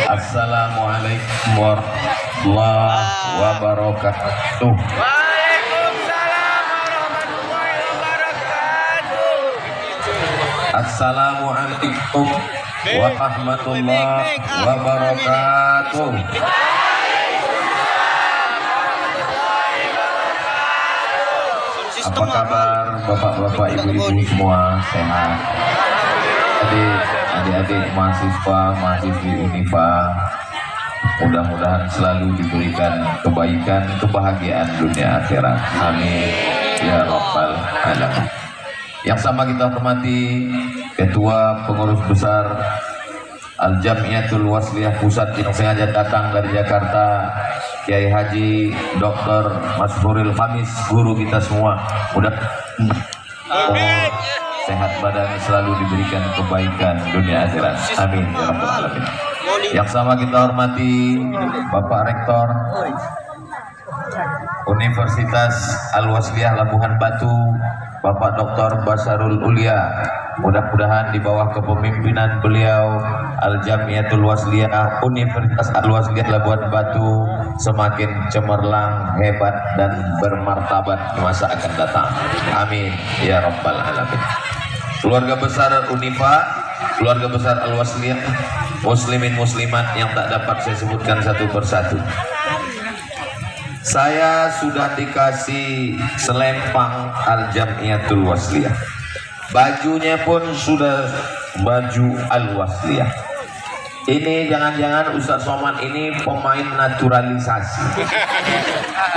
Assalamualaikum warahmatullahi wabarakatuh. Waalaikumsalam warahmatullahi wabarakatuh. Assalamualaikum warahmatullahi wabarakatuh. Apa kabar bapak-bapak, ibu-ibu semua, sehat? Adik-adik mahasiswi Unifa, mudah-mudahan selalu diberikan kebaikan, kebahagiaan dunia akhirat. Amin ya rabbal alamin. Yang sama kita hormati Ketua Pengurus Besar Al-Jamiatul Wasliyah Pusat yang sengaja datang dari Jakarta, Kiai Haji Dr. Masfuril Khamis, guru kita semua. Mudah-mudahan sehat badan, selalu diberikan kebaikan dunia akhirat. Amin ya rabbal alamin. Yang sama kita hormati Bapak Rektor Universitas Al-Wasliyah Labuhan Batu, Bapak Dr. Basarul Ulia. Mudah-mudahan di bawah kepemimpinan beliau Al-Jamiatul Wasliyah Universitas Al-Wasliyah Labuhan Batu semakin cemerlang, hebat dan bermartabat di masa akan datang. Amin ya rabbal alamin. Keluarga besar Unifa, keluarga besar Al-Wasliyah, muslimin muslimat yang tak dapat saya sebutkan satu persatu. Saya sudah dikasih selempang Al-Jamiatul Wasliyah. Bajunya pun sudah baju Al-Wasliyah. Ini jangan-jangan Ustaz Somad ini pemain naturalisasi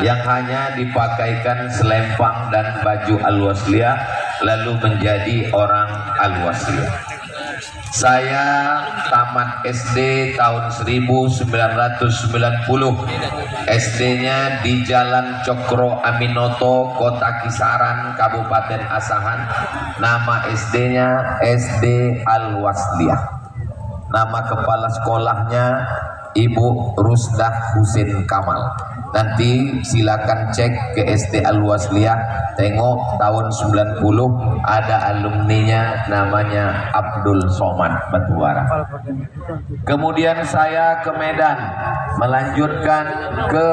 yang hanya dipakaikan selempang dan baju Al-Wasliyah lalu menjadi orang Al-Wasliyah. Saya tamat SD tahun 1990. SD-nya di Jalan Cokro Aminoto, Kota Kisaran, Kabupaten Asahan. Nama SD-nya SD Al-Wasliyah. Nama kepala sekolahnya Ibu Rusdah Husin Kamal. Nanti silakan cek ke SD Al-Wasliyah, tengok tahun 90 ada alumninya namanya Abdul Somad Batuara. Kemudian saya ke Medan melanjutkan ke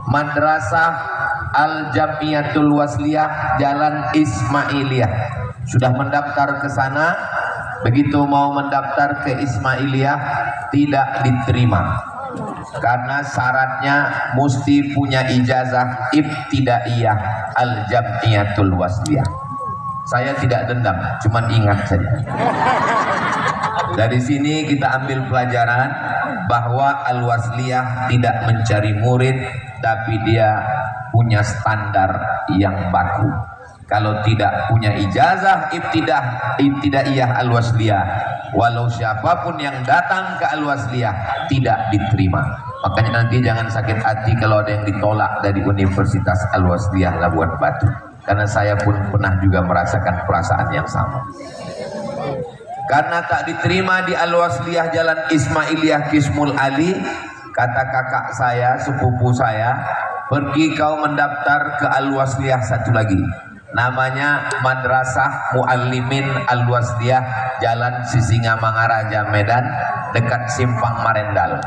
Madrasah Al-Jamiatul Wasliyah Jalan Ismailiyah. Sudah mendaftar ke sana, begitu mau mendaftar ke Ismailiyah tidak diterima. Karena syaratnya mesti punya ijazah ibtidaiyah Al-Jamiatul Wasliyah. Saya tidak dendam, cuman ingat saja. Dari sini kita ambil pelajaran bahwa Al-Wasliyah tidak mencari murid, tapi dia punya standar yang baku. Kalau tidak punya ijazah ibtidaiyah Al-Wasliyah, walau siapapun yang datang ke Al-Wasliyah tidak diterima. Makanya nanti jangan sakit hati kalau ada yang ditolak dari Universitas Al-Wasliyah Labuhan Batu, karena saya pun pernah juga merasakan perasaan yang sama. Karena tak diterima di Al-Wasliyah Jalan Ismailiyah Kismul Ali, kata kakak saya, sepupu saya, pergi kau mendaftar ke Al-Wasliyah satu lagi, namanya Madrasah Muallimin Al-Wasliyah Jalan Sisingamangaraja Medan, dekat Simpang Marendal.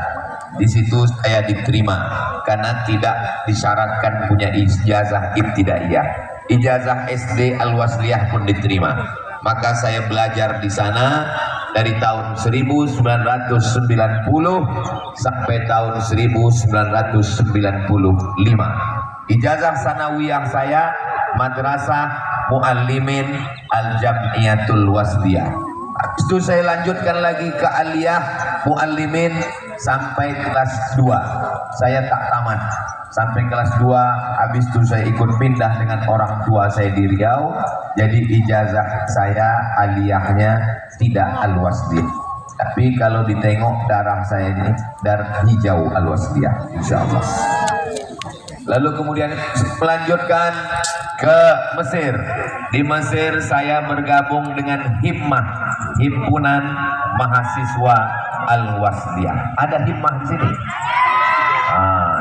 Di situ saya diterima karena tidak disyaratkan punya ijazah ibtidaiyah. Ijazah SD Al-Wasliyah pun diterima. Maka saya belajar di sana dari tahun 1990 sampai tahun 1995. Ijazah sanawiyah saya Madrasah Muallimin Al-Jamiatul Wasliyah. Habis itu saya lanjutkan lagi ke Aliyah Muallimin sampai kelas 2. Saya tak tamat sampai kelas 2. Habis itu saya ikut pindah dengan orang tua saya di Riau. Jadi ijazah saya aliyahnya tidak Al-Wasliyah. Tapi kalau ditengok darah saya ini darah hijau Al-Wasliyah, insyaallah. Lalu kemudian melanjutkan ke Mesir. Di Mesir saya bergabung dengan Himmah, Himpunan Mahasiswa Al-Wasliyah. Ada Himmah di sini?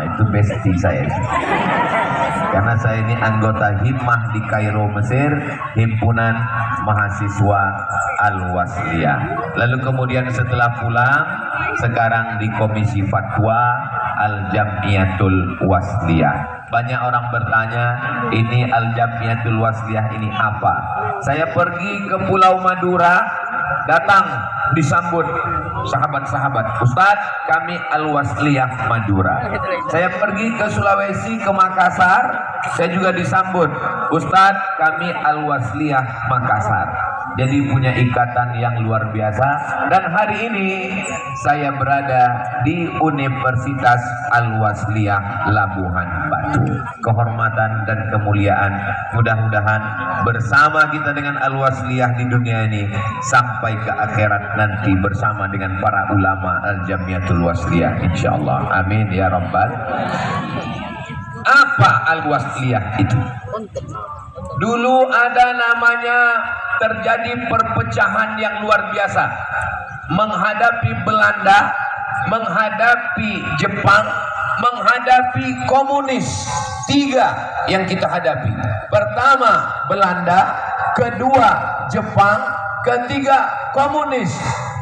Itu bestie saya. Karena saya ini anggota Himmah di Kairo, Mesir, Himpunan Mahasiswa Al-Wasliyah. Lalu kemudian setelah pulang sekarang di Komisi Fatwa Al-Jamiyatul Wasliyah. Banyak orang bertanya, ini Al-Jamiyatul Wasliyah ini apa? Saya pergi ke Pulau Madura, datang disambut sahabat-sahabat, Ustadz kami Al-Wasliyah Madura. Saya pergi ke Sulawesi, ke Makassar, saya juga disambut, Ustadz kami Al-Wasliyah Makassar. Jadi punya ikatan yang luar biasa. Dan hari ini saya berada di Universitas Al-Wasliyah Labuhan Batu. Kehormatan dan kemuliaan mudah-mudahan bersama kita dengan Al-Wasliyah di dunia ini sampai ke akhirat nanti bersama dengan para ulama Al-Jamiyatul Wasliyah insyaallah. Amin ya rabbal. Apa Al-Wasliyah itu? Dulu ada namanya, terjadi perpecahan yang luar biasa menghadapi Belanda, menghadapi Jepang, menghadapi komunis. Tiga yang kita hadapi. Pertama Belanda, kedua Jepang, ketiga komunis.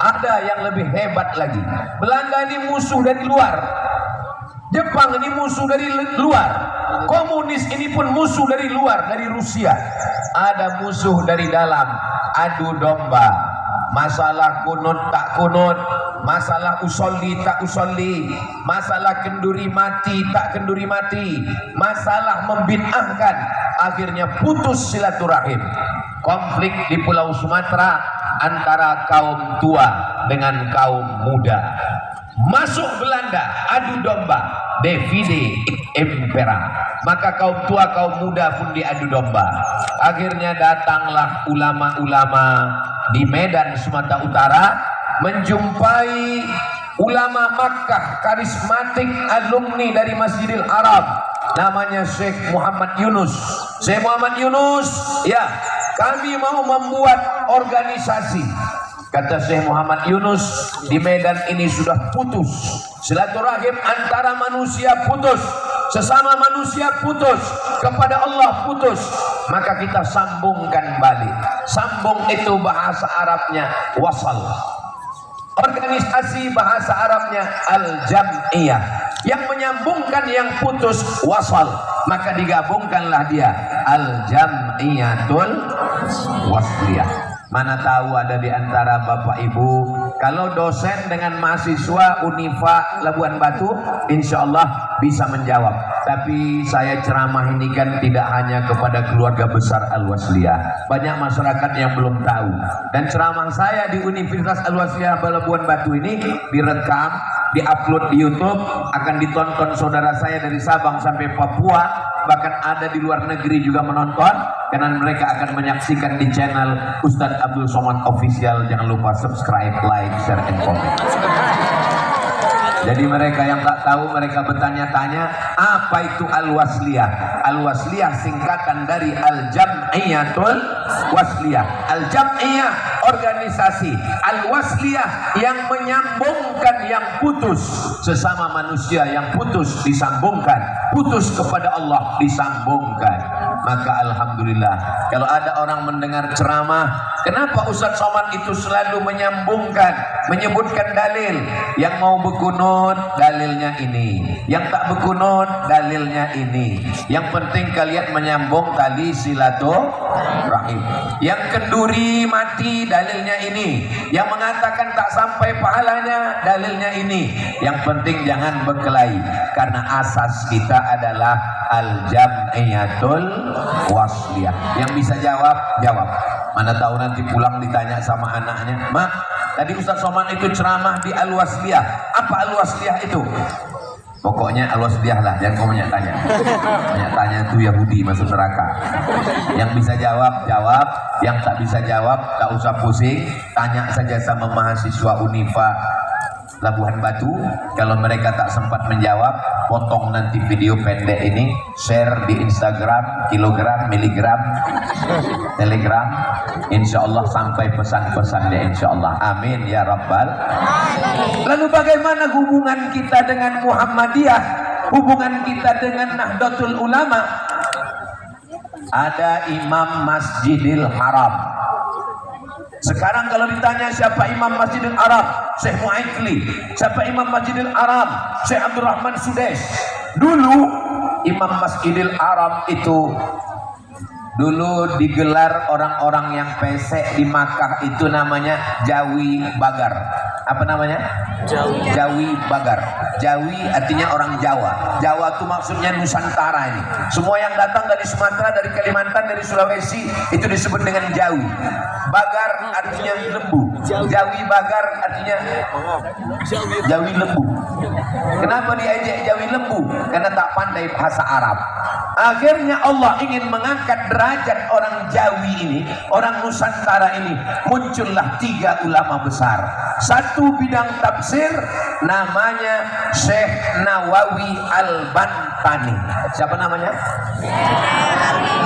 Ada yang lebih hebat lagi. Belanda ini musuh dari luar, Jepang ini musuh dari luar, komunis ini pun musuh dari luar, dari Rusia. Ada musuh dari dalam, adu domba, masalah kunut tak kunut, masalah usolli tak usolli, masalah kenduri mati tak kenduri mati, masalah membid'ahkan, akhirnya putus silaturahim. Konflik di Pulau Sumatera antara kaum tua dengan kaum muda. Masuk Belanda, adu domba, divide impera. Maka kaum tua kaum muda pun diadu domba. Akhirnya datanglah ulama-ulama di Medan Sumatera Utara menjumpai ulama Makkah karismatik, alumni dari Masjidil Haram, namanya Syekh Muhammad Yunus. Syekh Muhammad Yunus, ya, kami mau membuat organisasi. Kata Syekh Muhammad Yunus, di Medan ini sudah putus silaturahim antara manusia, putus sesama manusia, putus kepada Allah, putus. Maka kita sambungkan balik. Sambung itu bahasa Arabnya wasal. Organisasi bahasa Arabnya al-jam'iyah, yang menyambungkan yang putus wasal. Maka digabungkanlah dia al-jam'iyatul wasliyah. Mana tahu ada di antara Bapak Ibu, kalau dosen dengan mahasiswa Unifa Labuan Batu, insya Allah bisa menjawab. Tapi saya ceramah ini kan tidak hanya kepada keluarga besar Al-Wasliyah, banyak masyarakat yang belum tahu. Dan ceramah saya di Universitas Al-Wasliyah Labuan Batu ini direkam, diupload di YouTube, akan ditonton saudara saya dari Sabang sampai Papua, bahkan ada di luar negeri juga menonton, karena mereka akan menyaksikan di channel Ustadz Abdul Somad Official. Jangan lupa subscribe, like, share, and comment. Jadi mereka yang tak tahu, mereka bertanya-tanya, apa itu Al-Wasliyah? Al-Wasliyah singkatan dari Al-Jam'iyatul Wasliyah. Al-Jam'iyah organisasi, Al-Wasliyah yang menyambungkan yang putus. Sesama manusia yang putus disambungkan, putus kepada Allah disambungkan. Maka alhamdulillah, kalau ada orang mendengar ceramah, kenapa Ustadz Somad itu selalu menyambungkan, menyebutkan dalil, yang mau berkunut dalilnya ini, yang tak berkunut dalilnya ini. Yang penting kalian menyambung tali silaturahim. Yang kenduri mati dalilnya ini, yang mengatakan tak sampai pahalanya dalilnya ini. Yang penting jangan berkelahi, karena asas kita adalah al-jam'iyatul wasliyah. Yang bisa jawab, jawab. Mana tahu nanti pulang ditanya sama anaknya, "Mak, tadi Ustadz Somad itu ceramah di Al-Wasliyah. Apa Al-Wasliyah itu?" Pokoknya Al-Wasliyah lah, jangan kau banyak tanya. Banyak tanya itu Yahudi masuk neraka. Yang bisa jawab, jawab. Yang tak bisa jawab, tak usah pusing. Tanya saja sama mahasiswa Unifa Labuhan Batu. Kalau mereka tak sempat menjawab, potong nanti video pendek ini, share di Instagram, kilogram, miligram, telegram. Insya Allah sampai pesan-pesannya, insya Allah. Amin ya rabbal. Lalu bagaimana hubungan kita dengan Muhammadiyah, hubungan kita dengan Nahdlatul Ulama? Ada Imam Masjidil Haram. Sekarang kalau ditanya siapa Imam Masjidil Haram, Syekh Mu'aikli. Siapa Imam Masjidil Haram? Syekh Abdurrahman Sudes. Dulu Imam Masjidil Haram itu dulu digelar orang-orang yang pesek di Makkah itu namanya Jawi Bagar. Apa namanya? Jawi Bagar. Jawi artinya orang Jawa. Jawa itu maksudnya Nusantara ini. Semua yang datang dari Sumatera, dari Kalimantan, dari Sulawesi itu disebut dengan Jawi. Bagar artinya lembu. Jawi Bagar artinya Jawi lembu. Kenapa diejek Jawi lembu? Karena tak pandai bahasa Arab. Akhirnya Allah ingin mengangkat derajat orang Jawi ini, orang Nusantara ini. Muncullah 3 ulama besar. Satu bidang tafsir namanya Syekh Nawawi Al-Bantani. Siapa namanya?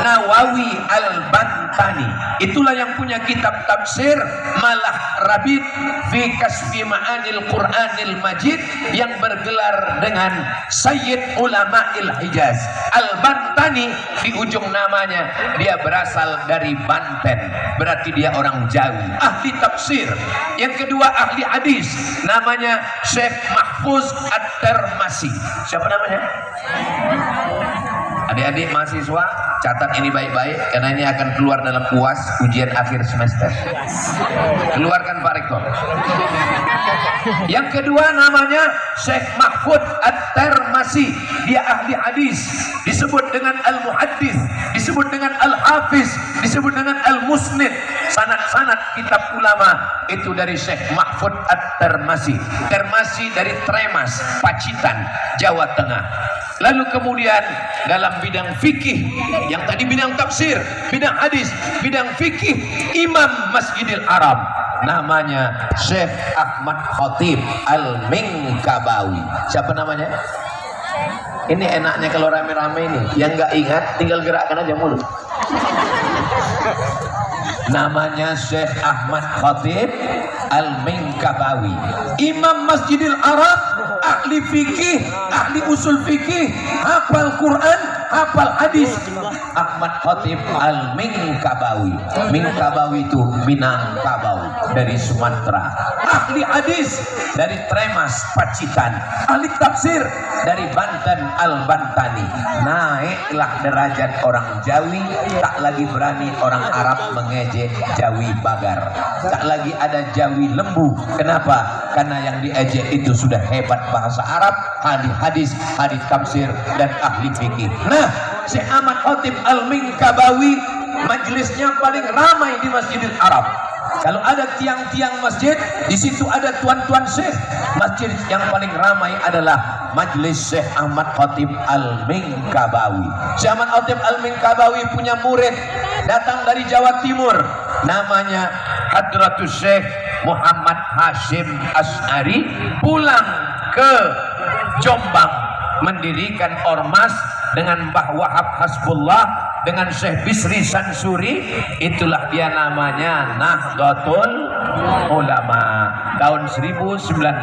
Nawawi Al-Bantani. Itulah yang punya kitab tafsir Malah Rabit fi Kasfi Ma'anil Qur'anil Majid yang bergelar dengan Sayyid Ulama'il Hijaz. Al-Bantani di ujung namanya dia berasal dari Banten, berarti dia orang Jawi, ahli tafsir. Yang kedua ahli hadis, namanya Syekh Mahfuz At-Tirmasi. Siapa namanya? Adik-adik mahasiswa, catat ini baik-baik karena ini akan keluar dalam UAS ujian akhir semester. Keluarkan Pak Rektor. Yang kedua namanya Syekh Mahfuz At-Tirmasi. Dia ahli hadis, disebut dengan Al-Muhaddis, disebut dengan Al-Hafiz, disebut dengan Al-Musnid. Sanad-sanad kitab ulama itu dari Syekh Mahfuz At-Tirmasi. Tirmasi dari Tremas, Pacitan, Jawa Tengah. Lalu kemudian dalam bidang fikih, yang tadi bidang tafsir, bidang hadis, bidang fikih, Imam Masjidil Haram, namanya Syekh Ahmad Khatib Al-Minkabawi. Siapa namanya? Ini enaknya kalau rame-rame ini, yang nggak ingat tinggal gerakkan aja mulut. Namanya Syekh Ahmad Khatib Al-Minkabawi, Imam Masjidil Haram, ahli fikih, ahli usul fikih, hafal Quran, hafal hadis. Ahmad Khatib Al-Minkabawi. Minkabawi itu Minangkabau dari Sumatera. Ahli hadis dari Tremas, Pacitan. Ahli tafsir dari Banten, Al-Bantani. Naiklah derajat orang Jawi, tak lagi berani orang Arab mengejek Jawi Bagar. Tak lagi ada Jawi lembu. Kenapa? Karena yang diejek itu sudah hebat bahasa Arab, ahli hadis, ahli tafsir, dan ahli fikih. Nah, Syekh Ahmad Khatib Al-Minkabawi majelisnya paling ramai di Masjidil Haram. Kalau ada tiang-tiang masjid, di situ ada tuan-tuan syekh. Masjid yang paling ramai adalah majelis Syekh Ahmad Khatib Al-Minkabawi. Syekh Ahmad Khatib Al-Minkabawi punya murid datang dari Jawa Timur, namanya Hadratus Syekh Muhammad Hashim Asy'ari, pulang ke Jombang mendirikan ormas dengan Mbah Wahab Hasbullah, dengan Syekh Bisri Sansuri. Itulah dia namanya Nahdlatul Ulama tahun 1926.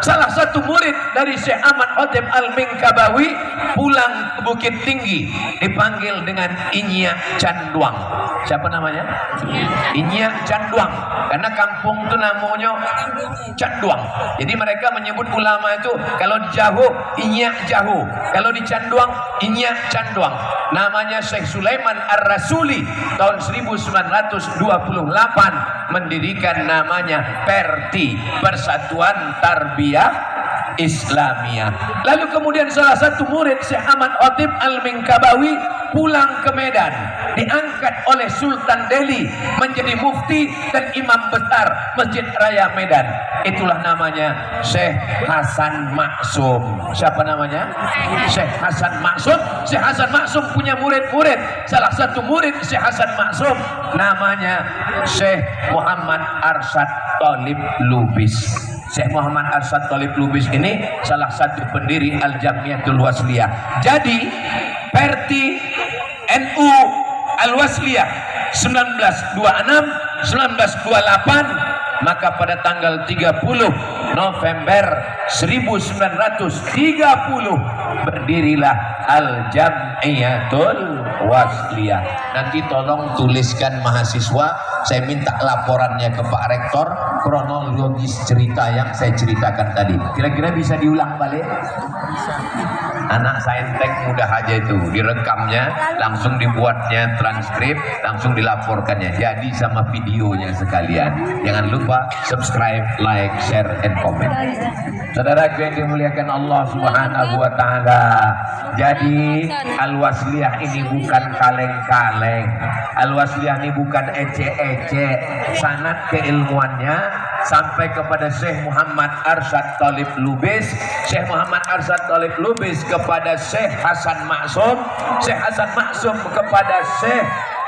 Salah satu murid dari Syekh Ahmad Khatib Al-Minkabawi pulang ke Bukit Tinggi, dipanggil dengan Inyak Canduang. Siapa namanya? Inyak Canduang. Karena kampung itu namanya Canduang. Jadi mereka menyebut ulama itu kalau di Jahu Inyak Jahu, kalau di Canduang Inyak Canduang. Namanya Syekh Sulaiman Ar-Rasuli tahun 1928 mendirikan namanya Perti, Persatuan Tarbiyah Islamiyah. Lalu kemudian salah satu murid Syekh Ahmad Khatib Al-Minkabawi pulang ke Medan, diangkat oleh Sultan Delhi menjadi mufti dan imam besar Masjid Raya Medan. Itulah namanya Syekh Hasan Maksum. Siapa namanya? Syekh Hasan Maksum. Syekh Hasan Maksum punya murid-murid. Salah satu murid Syekh Hasan Maksum namanya Syekh Muhammad Arsyad Thalib Lubis. Syekh Muhammad Arsyad Thalib Lubis ini salah satu pendiri Al-Jamiatul Wasliyah. Jadi Perti NU Al-Wasliyah 1926 1928, maka pada tanggal 30 November 1930 berdirilah Al-Jamiatul Wasliyah. Nanti tolong tuliskan mahasiswa, saya minta laporannya ke Pak Rektor, kronologis cerita yang saya ceritakan tadi. Kira-kira bisa diulang balik? Anak saintek mudah aja itu, direkamnya, langsung dibuatnya transkrip, langsung dilaporkannya. Jadi sama videonya sekalian. Jangan lupa subscribe, like, share, and comment. Saudara yang dimuliakan Allah Subhanahu wa Ta'ala. Jadi Al-Wasliyah ini bukan kaleng-kaleng. Al-Wasliyah ini bukan ece-ece. Sanad keilmuannya sampai kepada Syekh Muhammad Arsyad Thalib Lubis, Syekh Muhammad Arsyad Thalib Lubis kepada Syekh Hasan Maksum, Syekh Hasan Maksum kepada Syekh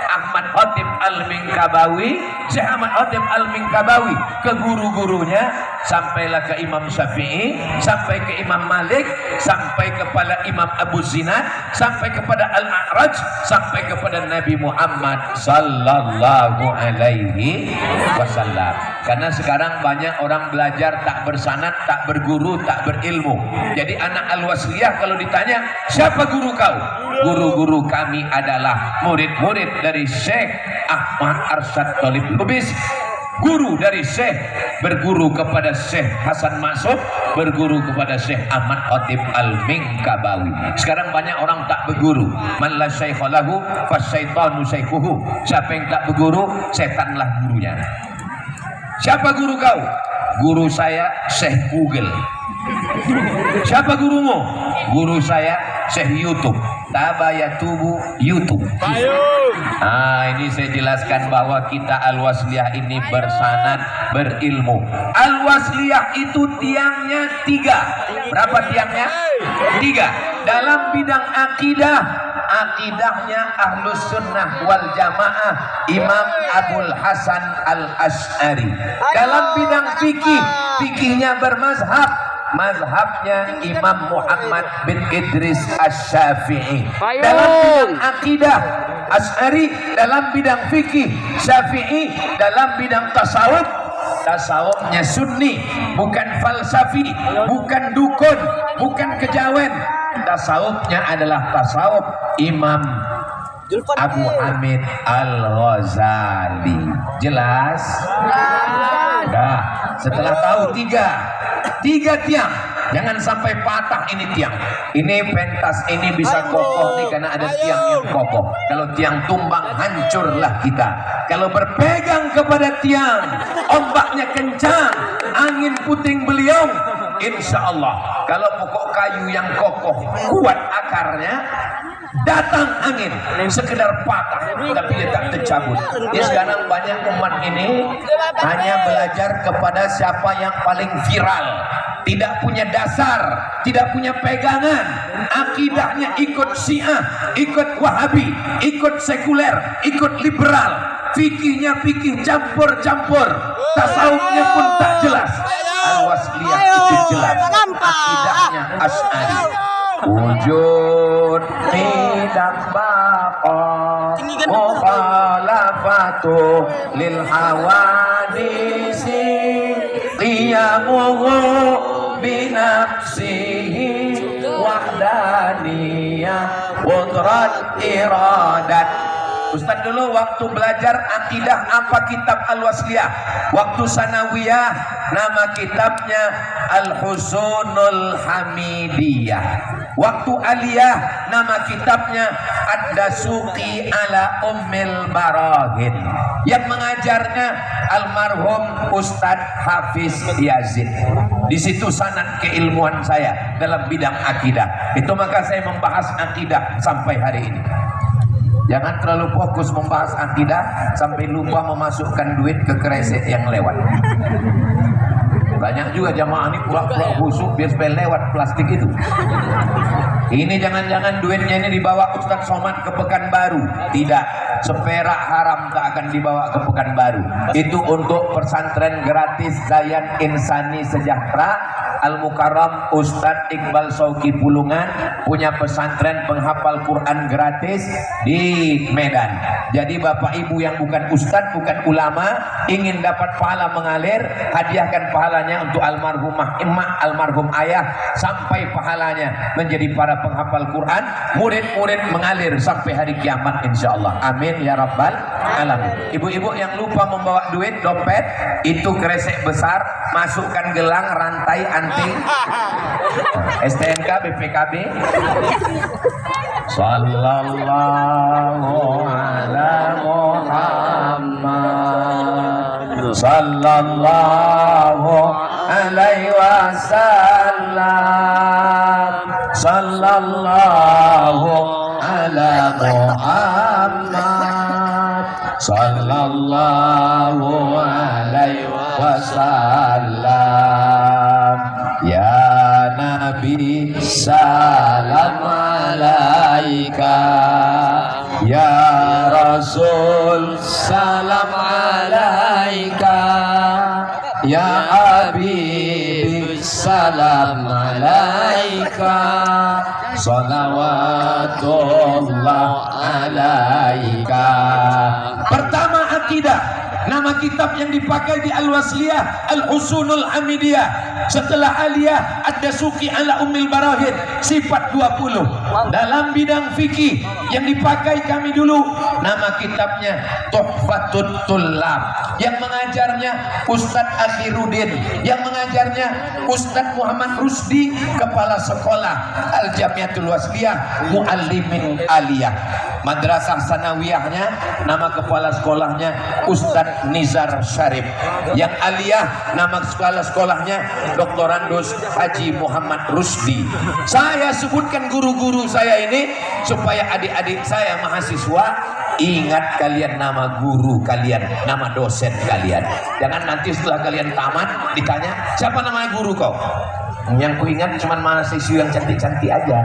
Ahmad Khatib Al-Minkabawi, Syekh Ahmad Khatib Al-Minkabawi ke guru-gurunya, sampailah ke Imam Syafi'i, sampai ke Imam Malik, sampai kepada Imam Abu Zinad, sampai kepada Al-A'raj, sampai kepada Nabi Muhammad sallallahu alaihi wasallam. Karena sekarang banyak orang belajar tak bersanad, tak berguru, tak berilmu. Jadi anak Al-Wasliyah kalau ditanya, siapa guru kau? Guru-guru kami adalah murid-murid dari Syekh Ahmad Arsyad Thalib Lubis, guru dari Syekh, berguru kepada Syekh Hasan Maksum, berguru kepada Syekh Ahmad Khatib Al-Minkabawi. Sekarang banyak orang tak berguru. Man la syaikha lahu fasyaitanu syaikhuhu. Siapa yang tak berguru, setanlah gurunya. Siapa guru kau? Guru saya Syekh Google. Siapa gurumu? Guru saya Syekh YouTube. Tabayatubu YouTube. Ini saya jelaskan bahwa kita Al-Wasliyah ini bersanad, berilmu. Al-Wasliyah itu tiangnya 3. Berapa tiangnya? 3. Dalam bidang akidah, akidahnya Ahlus Sunnah wal Jamaah Imam Abul Hasan Al-Asy'ari. Dalam bidang fikih, fikihnya bermazhab, mazhabnya Imam Muhammad bin Idris Asy-Syafi'i. Dalam bidang akidah Asy'ari, dalam bidang fikih Syafi'i, dalam bidang tasawuf, tasawufnya Sunni, bukan falsafi, bukan dukun, bukan kejawen. Tasawufnya adalah tasawuf Imam Abu Hamid Al-Ghazali. Jelas? Nah, setelah tahu 3 tiang, jangan sampai patah ini tiang. Ini pentas ini bisa kokoh nih karena ada tiang yang kokoh. Kalau tiang tumbang, hancurlah kita. Kalau berpegang kepada tiang, ombaknya kencang, angin puting beliung, insya Allah. Kalau pokok kayu yang kokoh, kuat akarnya, datang angin sekedar patah tapi dia tak tercabut. Jadi sekarang banyak umat ini hanya belajar kepada siapa yang paling viral, tidak punya dasar, tidak punya pegangan, akidahnya ikut Syiah, ikut Wahabi, ikut sekuler, ikut liberal, fikihnya fikih campur-campur, tasawufnya pun tak jelas. Al-Wasliyah itu jelas, akidahnya Asy'ari. Wujud tidak baqa mukhalafatu lil hawadisi qiyamuhu binafsihi wahdaniyah qudrat iradat. Ustaz dulu waktu belajar akidah apa kitab Al-Wasliyah? Waktu sanawiyah nama kitabnya Al-Husunul Hamidiyah. Waktu aliyah nama kitabnya Ad-Dasuqi ala Ummil Barahin. Yang mengajarnya almarhum Ustadz Hafiz Yazid. Di situ sanad keilmuan saya dalam bidang akidah. Itu maka saya membahas akidah sampai hari ini. Jangan terlalu fokus membahas akidah sampai lupa memasukkan duit ke kresek yang lewat. Banyak juga jamaah ini pura-pura khusyuk biar supaya lewat plastik itu. Ini jangan-jangan duitnya ini dibawa Ustadz Somad ke Pekanbaru. Tidak, seperak haram tak akan dibawa ke Pekanbaru. Itu untuk pesantren gratis Zayan Insani Sejahtera Al-Mukarram Ustadz Iqbal Sauki Pulungan punya pesantren penghafal Quran gratis di Medan. Jadi bapak ibu yang bukan ustadz, bukan ulama, ingin dapat pahala mengalir, hadiahkan pahalanya untuk almarhumah emak, almarhum ayah, sampai pahalanya menjadi para penghafal Quran, murid-murid mengalir sampai hari kiamat insyaallah. Amin ya rabbal alamin. Ibu-ibu yang lupa membawa duit, dompet, itu kresek besar, masukkan gelang, rantai, anting, STNK, BPKB. Sallallahu ala Muhammad sallallahu alaihi wasallam sallallahu ala Muhammad sallallahu alaihi wasallam. Ya Nabi salam alaika, ya Rasul salam alaika, ya Habib salam alaika, salawatullah alaika. Pertama akidah, nama kitab yang dipakai di Al-Wasliyah Al-Husunul Hamidiyah. Setelah Aliyah Ad-Dasuki ala Ummil Barahin, sifat 20. Dalam bidang fikih yang dipakai kami dulu, nama kitabnya Tuhfatut Tullab, yang mengajarnya Ustadz Akhiruddin, yang mengajarnya Ustadz Muhammad Rusdi, kepala sekolah Al-Jamiatul Wasliyah Muallimin Aliyah. Madrasah sanawiyahnya, nama kepala sekolahnya Ustadz Nizar Syarif. Yang aliyah, nama kepala sekolahnya Dr. Andus Haji Muhammad Rusdi. Saya sebutkan guru-guru saya ini supaya adik-adik saya mahasiswa ingat kalian nama guru kalian, nama dosen kalian. Jangan nanti setelah kalian tamat ditanya, siapa nama guru kau? Yang ku ingat cuma mahasiswa yang cantik-cantik aja.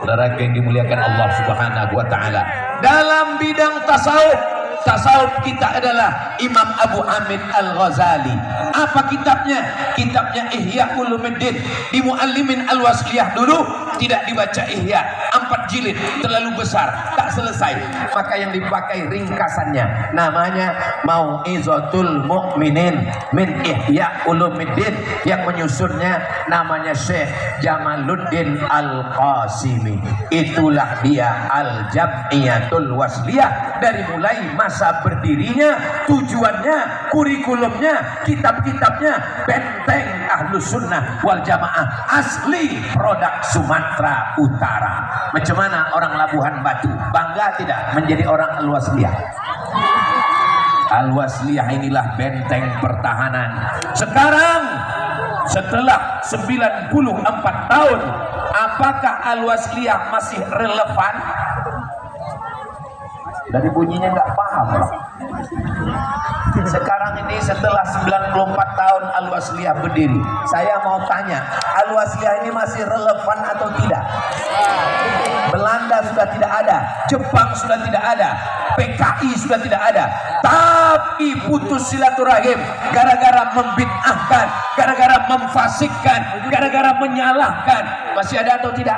Saudara yang dimuliakan Allah Subhanahu wa taala. Dalam bidang tasawuf, tasawuf kita adalah Imam Abu Hamid Al-Ghazali. Apa kitabnya? Kitabnya Ihya Ulumuddin. Di Muallimin Al-Wasliyah dulu tidak dibaca Ihya, 4 jilid, terlalu besar, tak selesai. Maka yang dipakai ringkasannya, namanya Mau'izatul Mu'minin min Ihya Ulumuddin. Yang menyusunnya namanya Syekh Jamaluddin Al-Qasimi. Itulah dia Al-Jam'iyatul Wasliyah. Dari mulai masa berdirinya, tujuannya, kurikulumnya, kitab-kitabnya, benteng Ahlus Sunnah wal Jamaah, asli produk Sumatera Utara. Macam mana orang Labuhan Batu bangga tidak menjadi orang Al-Wasliyah? Al-Wasliyah inilah benteng pertahanan. Sekarang setelah 94 tahun, apakah Al-Wasliyah masih relevan? Dari bunyinya nggak paham loh. Sekarang ini setelah 94 tahun Al-Wasliyah berdiri, saya mau tanya, Al-Wasliyah ini masih relevan atau tidak? Belanda sudah tidak ada, Jepang sudah tidak ada, PKI sudah tidak ada, tapi putus silaturahim gara-gara membid'ahkan, gara-gara memfasikkan, gara-gara menyalahkan. Masih ada atau tidak?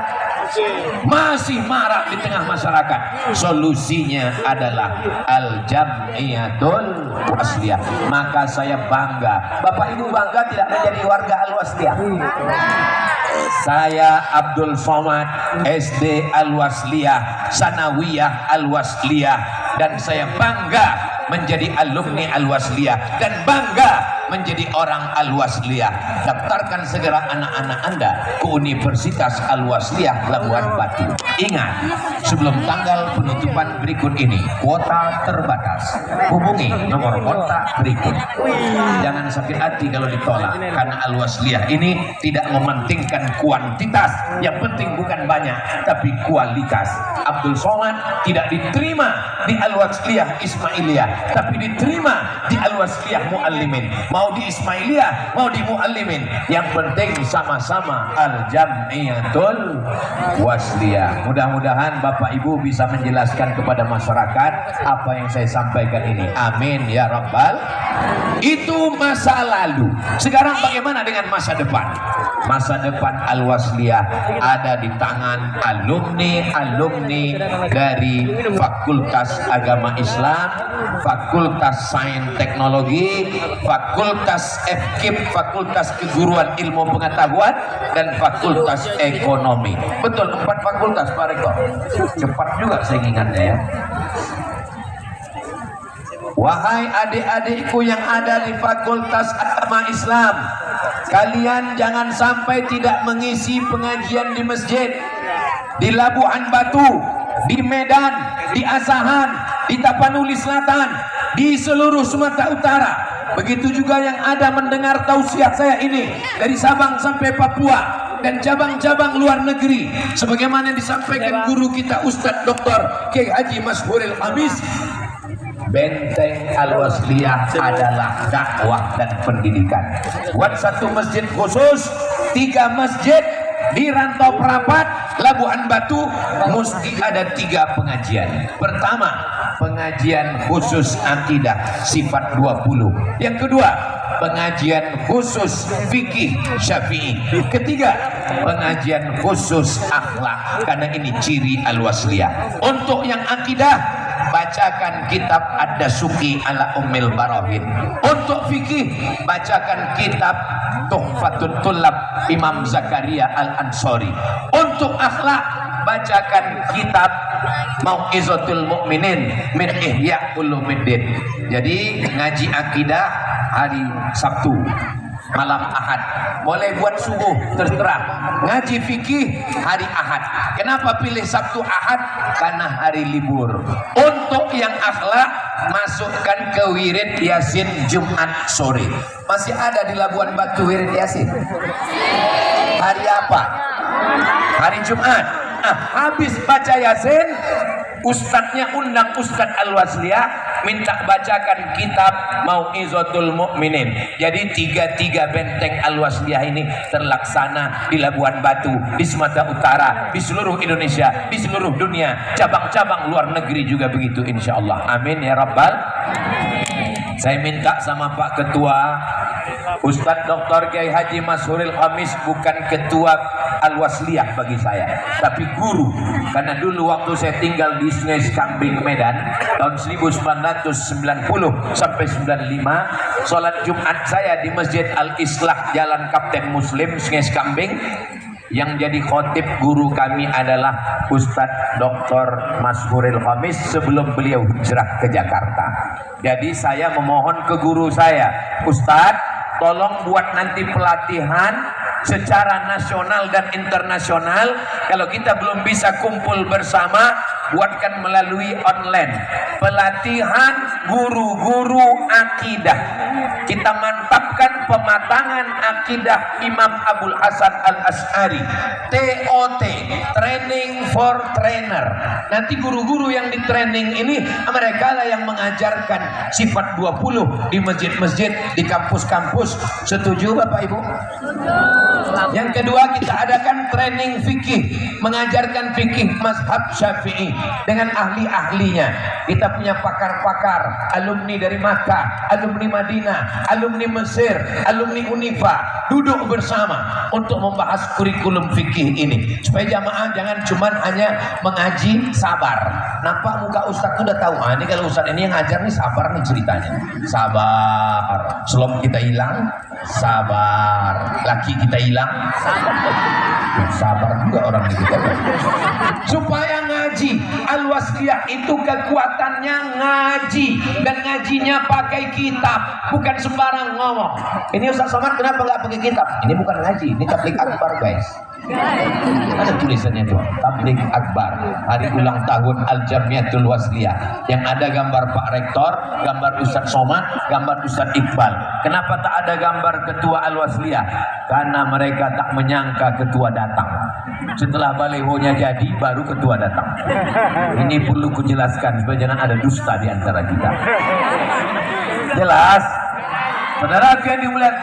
Masih marak di tengah masyarakat. Solusinya adalah Al-Jam'iyatul Wasliyah. Maka saya bangga. Bapak Ibu bangga tidak menjadi warga Al-Wasliyah? Saya Abdul Somad, SD Al-Wasliyah, Sanawiyah Al-Wasliyah, dan saya bangga menjadi alumni Al-Wasliyah dan bangga menjadi orang Al-Wasliyah. Daftarkan segera anak-anak Anda ke Universitas Al-Wasliyah Labuhan Batu. Ingat, sebelum tanggal penutupan berikut ini, kuota terbatas. Hubungi nomor kontak berikut. Jangan sakit hati kalau ditolak, karena Al-Wasliyah ini tidak mementingkan kuantitas. Yang penting bukan banyak, tapi kualitas. Abdul Somad tidak diterima di Al-Wasliyah Ismailiyah, tapi diterima di Al-Wasliyah Muallimin. mau di Ismailiyah, mau di Muallimin, yang penting sama-sama Al-Jamiyatul Wasliyah. Mudah-mudahan Bapak Ibu bisa menjelaskan kepada masyarakat apa yang saya sampaikan ini. Amin ya Rabbal. Itu masa lalu. Sekarang bagaimana dengan masa depan? Masa depan Al-Wasliyah ada di tangan alumni dari Fakultas Agama Islam, Fakultas Sains Teknologi, Fakultas FKIP, Fakultas Keguruan Ilmu Pengetahuan, dan Fakultas Ekonomi. Betul, 4 fakultas Pak Rektor. Cepat juga saya ingatnya ya. Wahai adik-adikku yang ada di Fakultas Agama Islam, kalian jangan sampai tidak mengisi pengajian di masjid, di Labuhan Batu, di Medan, di Asahan, di Tapanuli Selatan, di seluruh Sumatera Utara. Begitu juga yang ada mendengar tausiah saya ini dari Sabang sampai Papua dan cabang-cabang luar negeri, sebagaimana disampaikan guru kita Ustadz Dr. Kiai Haji Mashhuril Khamis. Benteng Al-Wasliyah adalah dakwah dan pendidikan. Buat satu masjid khusus, 3 masjid di Rantau Perapat, Labuhan Batu, mesti ada 3 pengajian. Pertama, pengajian khusus akidah sifat 20. Yang kedua, pengajian khusus fikih Syafi'i. Ketiga, pengajian khusus akhlak, karena ini ciri Al-Wasliyah. Untuk yang akidah, bacakan kitab Ad-Dasuki ala Ummil Barahin. Untuk fikih, bacakan kitab Tuhfatul Tullab Imam Zakaria Al-Ansori. Untuk akhlak, bacakan kitab Mau'izatul Mukminin min Ihya Ulumuddin. Jadi ngaji akidah hari Sabtu, malam Ahad, boleh buat subuh, terserah. Ngaji fikih hari Ahad. Kenapa pilih Sabtu Ahad? Karena hari libur. Untuk yang akhlak, masukkan ke wirid Yasin Jumat sore. Masih ada di Labuhan Batu wirid Yasin? Hari apa? Hari Jumat. Nah, habis baca Yasin, ustadznya undang Ustadz Al-Wasliyah, minta bacakan kitab Mau'izatul Mukminin. Jadi 3 benteng Al-Wasliyah ini terlaksana di Labuhan Batu, di Sumatera Utara, di seluruh Indonesia, di seluruh dunia, cabang-cabang luar negeri juga begitu insya Allah. Amin ya Rabbal. Saya minta sama Pak Ketua Ustadz Dr. Kiai Haji Mashhuril Khamis, bukan ketua Al-Wasliyah bagi saya, tapi guru. Karena dulu waktu saya tinggal di Sungai Kambing Medan tahun 1990 sampai 95, sholat Jumat saya di Masjid Al-Islah Jalan Kapten Muslim Sungai Kambing. Yang jadi khotib guru kami adalah Ustadz Dr. Mashhuril Khamis sebelum beliau hijrah ke Jakarta. Jadi saya memohon ke guru saya, Ustadz, tolong buat nanti pelatihan secara nasional dan internasional. Kalau kita belum bisa kumpul bersama, buatkan melalui online pelatihan guru-guru akidah. Kita mantapkan pematangan akidah Imam Abul Hasan Al-Asy'ari, TOT, Training for Trainer. Nanti guru-guru yang di training ini, mereka lah yang mengajarkan sifat 20 di masjid-masjid, di kampus-kampus. Setuju Bapak Ibu? Yang kedua, kita adakan training fikih, mengajarkan fikih mazhab Syafi'i dengan ahli-ahlinya. Kita punya pakar-pakar, alumni dari Makkah, alumni Madinah, alumni Mesir, alumni Unifa, duduk bersama untuk membahas kurikulum fikih ini, supaya jamaah jangan cuma hanya mengaji sabar. Nampak muka ustaz udah tahu, ini kalau ustaz ini yang ngajar nih sabar nih ceritanya. Sabar, selom kita hilang, sabar, laki kita hilang, sabar juga orang itu. Supaya ngaji Al-Wasliyah itu kekuatannya ngaji, dan ngajinya pakai kitab, bukan sembarang ngomong. Ini Ustaz Somad kenapa nggak pakai kitab? Ini bukan ngaji, ini tabligh akbar guys. Ada tulisannya tuh, tabligh akbar, hari ulang tahun Al-Jamiyatul Wasliyah. Yang ada gambar Pak Rektor, gambar Ustaz Somad, gambar Ustaz Iqbal. Kenapa tak ada gambar ketua Al-Wasliyah? Karena mereka tak menyangka ketua datang. Setelah balihonya jadi, baru ketua datang. Ini perlu kujelaskan supaya jangan ada dusta di antara kita. Jelas? Saudara yang dimuliakan,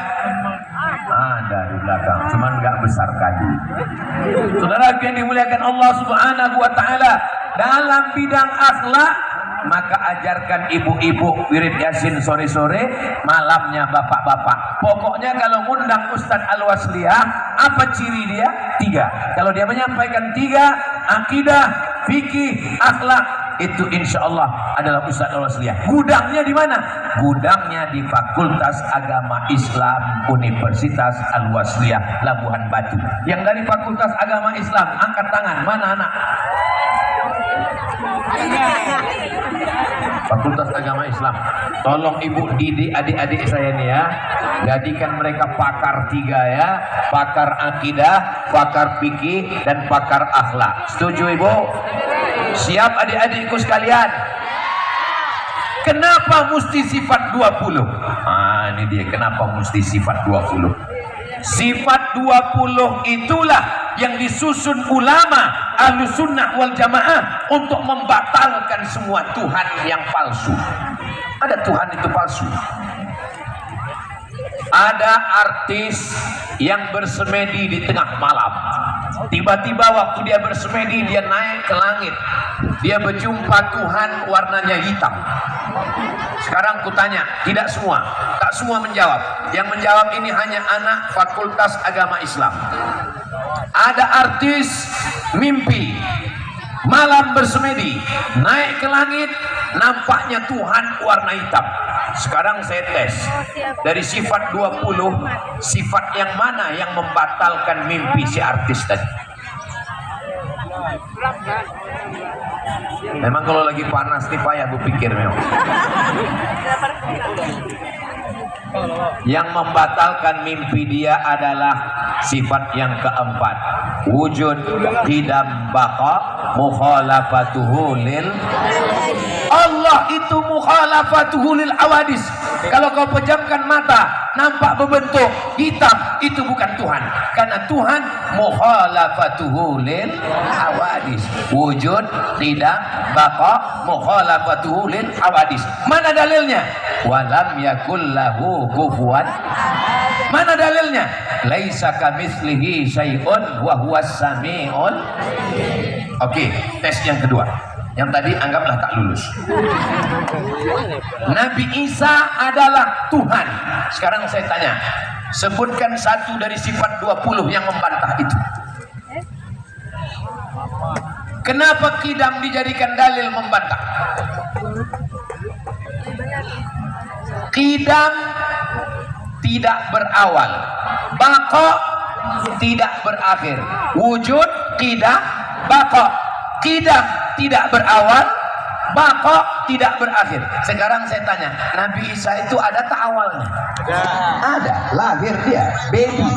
ada di belakang, cuman nggak besar kali. Saudara yang dimuliakan Allah Subhanahu wa Ta'ala, dalam bidang akhlak, maka ajarkan ibu-ibu wirid yasin sore-sore, malamnya bapak-bapak. Pokoknya kalau ngundang Ustadz Al-Wasliyah, apa ciri dia? 3. Kalau dia menyampaikan 3, akidah, fikih, akhlak, itu insya Allah adalah Ustadz Al-Wasliyah. Gudangnya di mana? Gudangnya di Fakultas Agama Islam Universitas Al-Wasliyah Labuhan Batu. Yang dari Fakultas Agama Islam, angkat tangan. Mana anak? Fakultas Agama Islam, tolong ibu didik adik-adik saya nih ya, jadikan mereka pakar 3 ya, pakar akidah, pakar fikih, dan pakar akhlak. Setuju ibu? Siap adik-adikku sekalian? Kenapa mesti sifat 20? Ini dia kenapa mesti sifat 20. Sifat 20 itulah yang disusun ulama Ahlussunnah wal Jamaah untuk membatalkan semua Tuhan yang palsu. Ada Tuhan itu palsu. Ada artis yang bersemedi di tengah malam. Tiba-tiba waktu dia bersemedi, dia naik ke langit. Dia berjumpa Tuhan warnanya hitam. Sekarang kutanya, tidak semua, tak semua menjawab. Yang menjawab ini hanya anak Fakultas Agama Islam. Ada artis mimpi malam bersemedi, naik ke langit, nampaknya Tuhan warna hitam. Sekarang saya tes, dari sifat 20, sifat yang mana yang membatalkan mimpi si artis tadi? Memang kalau lagi panas nih payah berpikir memang. Yang membatalkan mimpi dia adalah sifat yang keempat, wujud qidam baqa mukhalafatuhu lil Allah, itu mukhalafatuhu lil awadis. Kalau kau pejamkan mata nampak berbentuk hitam, itu bukan Tuhan, karena Tuhan mukhalafatuhu lil awadis, wujud qidam baqa mukhalafatuhu lil awadis. Mana dalilnya? Walam yakul lahu kufuwan. Mana dalilnya? Laisa kamitslihi syai'un wa huwas samiul. Oke, tes yang kedua. Yang tadi anggaplah tak lulus. Nabi Isa adalah Tuhan. Sekarang saya tanya, sebutkan satu dari sifat 20 yang membantah itu. Kenapa qidam dijadikan dalil membantah? Qidam tidak berawal, baqa tidak berakhir, wujud qidam baqa. Qidam tidak berawal, baqa tidak berakhir. Sekarang saya tanya, Nabi Isa itu ada tak awalnya? Ada, lahir dia, baby.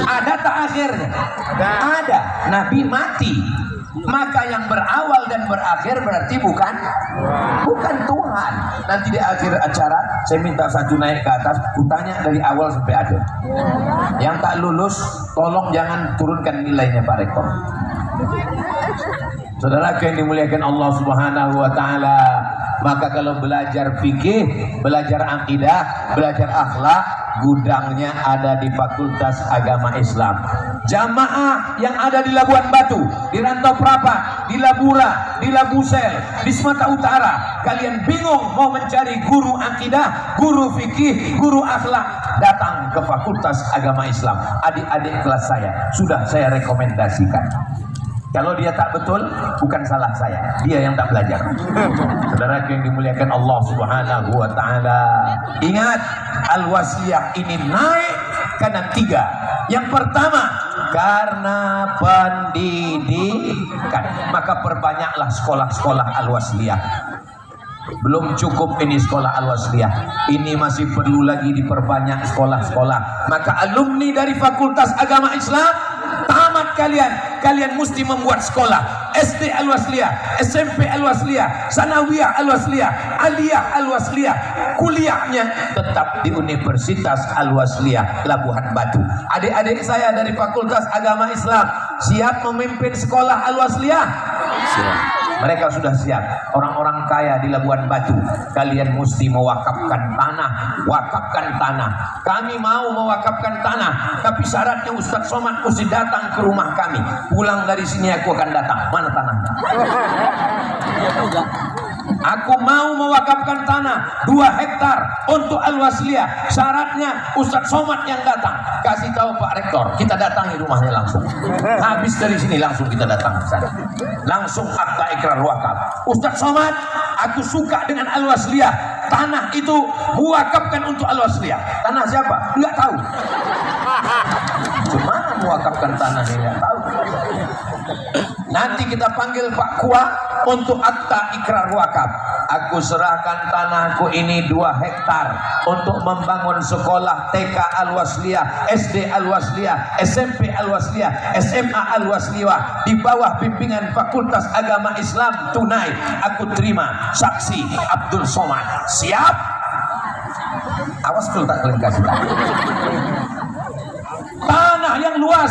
Ada tak akhirnya? Ada, Nabi mati. Maka yang berawal dan berakhir berarti bukan Tuhan. Nanti di akhir acara saya minta satu naik ke atas, kutanya dari awal sampai akhir. Yang tak lulus tolong jangan turunkan nilainya Pak Rektor. Saudara yang dimuliakan Allah Subhanahu wa Ta'ala, maka kalau belajar fikih, belajar akidah, belajar akhlak, gudangnya ada di Fakultas Agama Islam. Jamaah yang ada di Labuan Batu, di Rantau Prapat, di Labura, di Labusel, di Sumatera Utara, kalian bingung mau mencari guru akidah, guru fikih, guru akhlak, datang ke Fakultas Agama Islam. Adik-adik kelas saya sudah saya rekomendasikan. Kalau dia tak betul, bukan salah saya, dia yang tak belajar. Saudara yang dimuliakan Allah Subhanahu wa Ta'ala, ingat, Al-Wasliyah ini naik karena 3. Yang pertama, karena pendidikan. Maka perbanyaklah sekolah-sekolah Al-Wasliyah. Belum cukup ini sekolah Al-Wasliyah, ini masih perlu lagi diperbanyak sekolah-sekolah. Maka alumni dari Fakultas Agama Islam, tamat kalian mesti membuat sekolah. SD Al-Wasliyah, SMP Al-Wasliyah, Sanawiyah Al-Wasliyah, Aliyah Al-Wasliyah. Kuliahnya tetap di Universitas Al-Wasliyah Labuhan Batu. Adik-adik saya dari Fakultas Agama Islam siap memimpin sekolah Al-Wasliyah? Siap. Mereka sudah siap. Orang-orang kaya di Labuan Batu, kalian mesti mewakafkan tanah. Wakafkan tanah. Kami mau mewakafkan tanah, tapi syaratnya Ustadz Somad mesti datang ke rumah kami. Pulang dari sini aku akan datang. Mana tanahnya? Aku mau mewakafkan tanah 2 hektar untuk Al-Wasliyah. Syaratnya Ustadz Somad yang datang. Kasih tahu Pak Rektor, kita datangi rumahnya langsung. Habis dari sini langsung kita datang ke sana. Langsung akta ikrar wakaf. Ustadz Somad, aku suka dengan Al-Wasliyah. Tanah itu mewakafkan untuk Al-Wasliyah. Tanah siapa? Enggak tahu. Cuma mewakafkan tanah ini enggak tahu. Nanti kita panggil Pak Kua untuk akta ikrar wakaf. Aku serahkan tanahku ini 2 hektar untuk membangun sekolah TK Al-Wasliyah, SD Al-Wasliyah, SMP Al-Wasliyah, SMA Al-Wasliyah di bawah bimbingan Fakultas Agama Islam tunai. Aku terima saksi Abdul Somad. Siap? Awas dulu tak kalian kasih tahu. Tanah yang luas,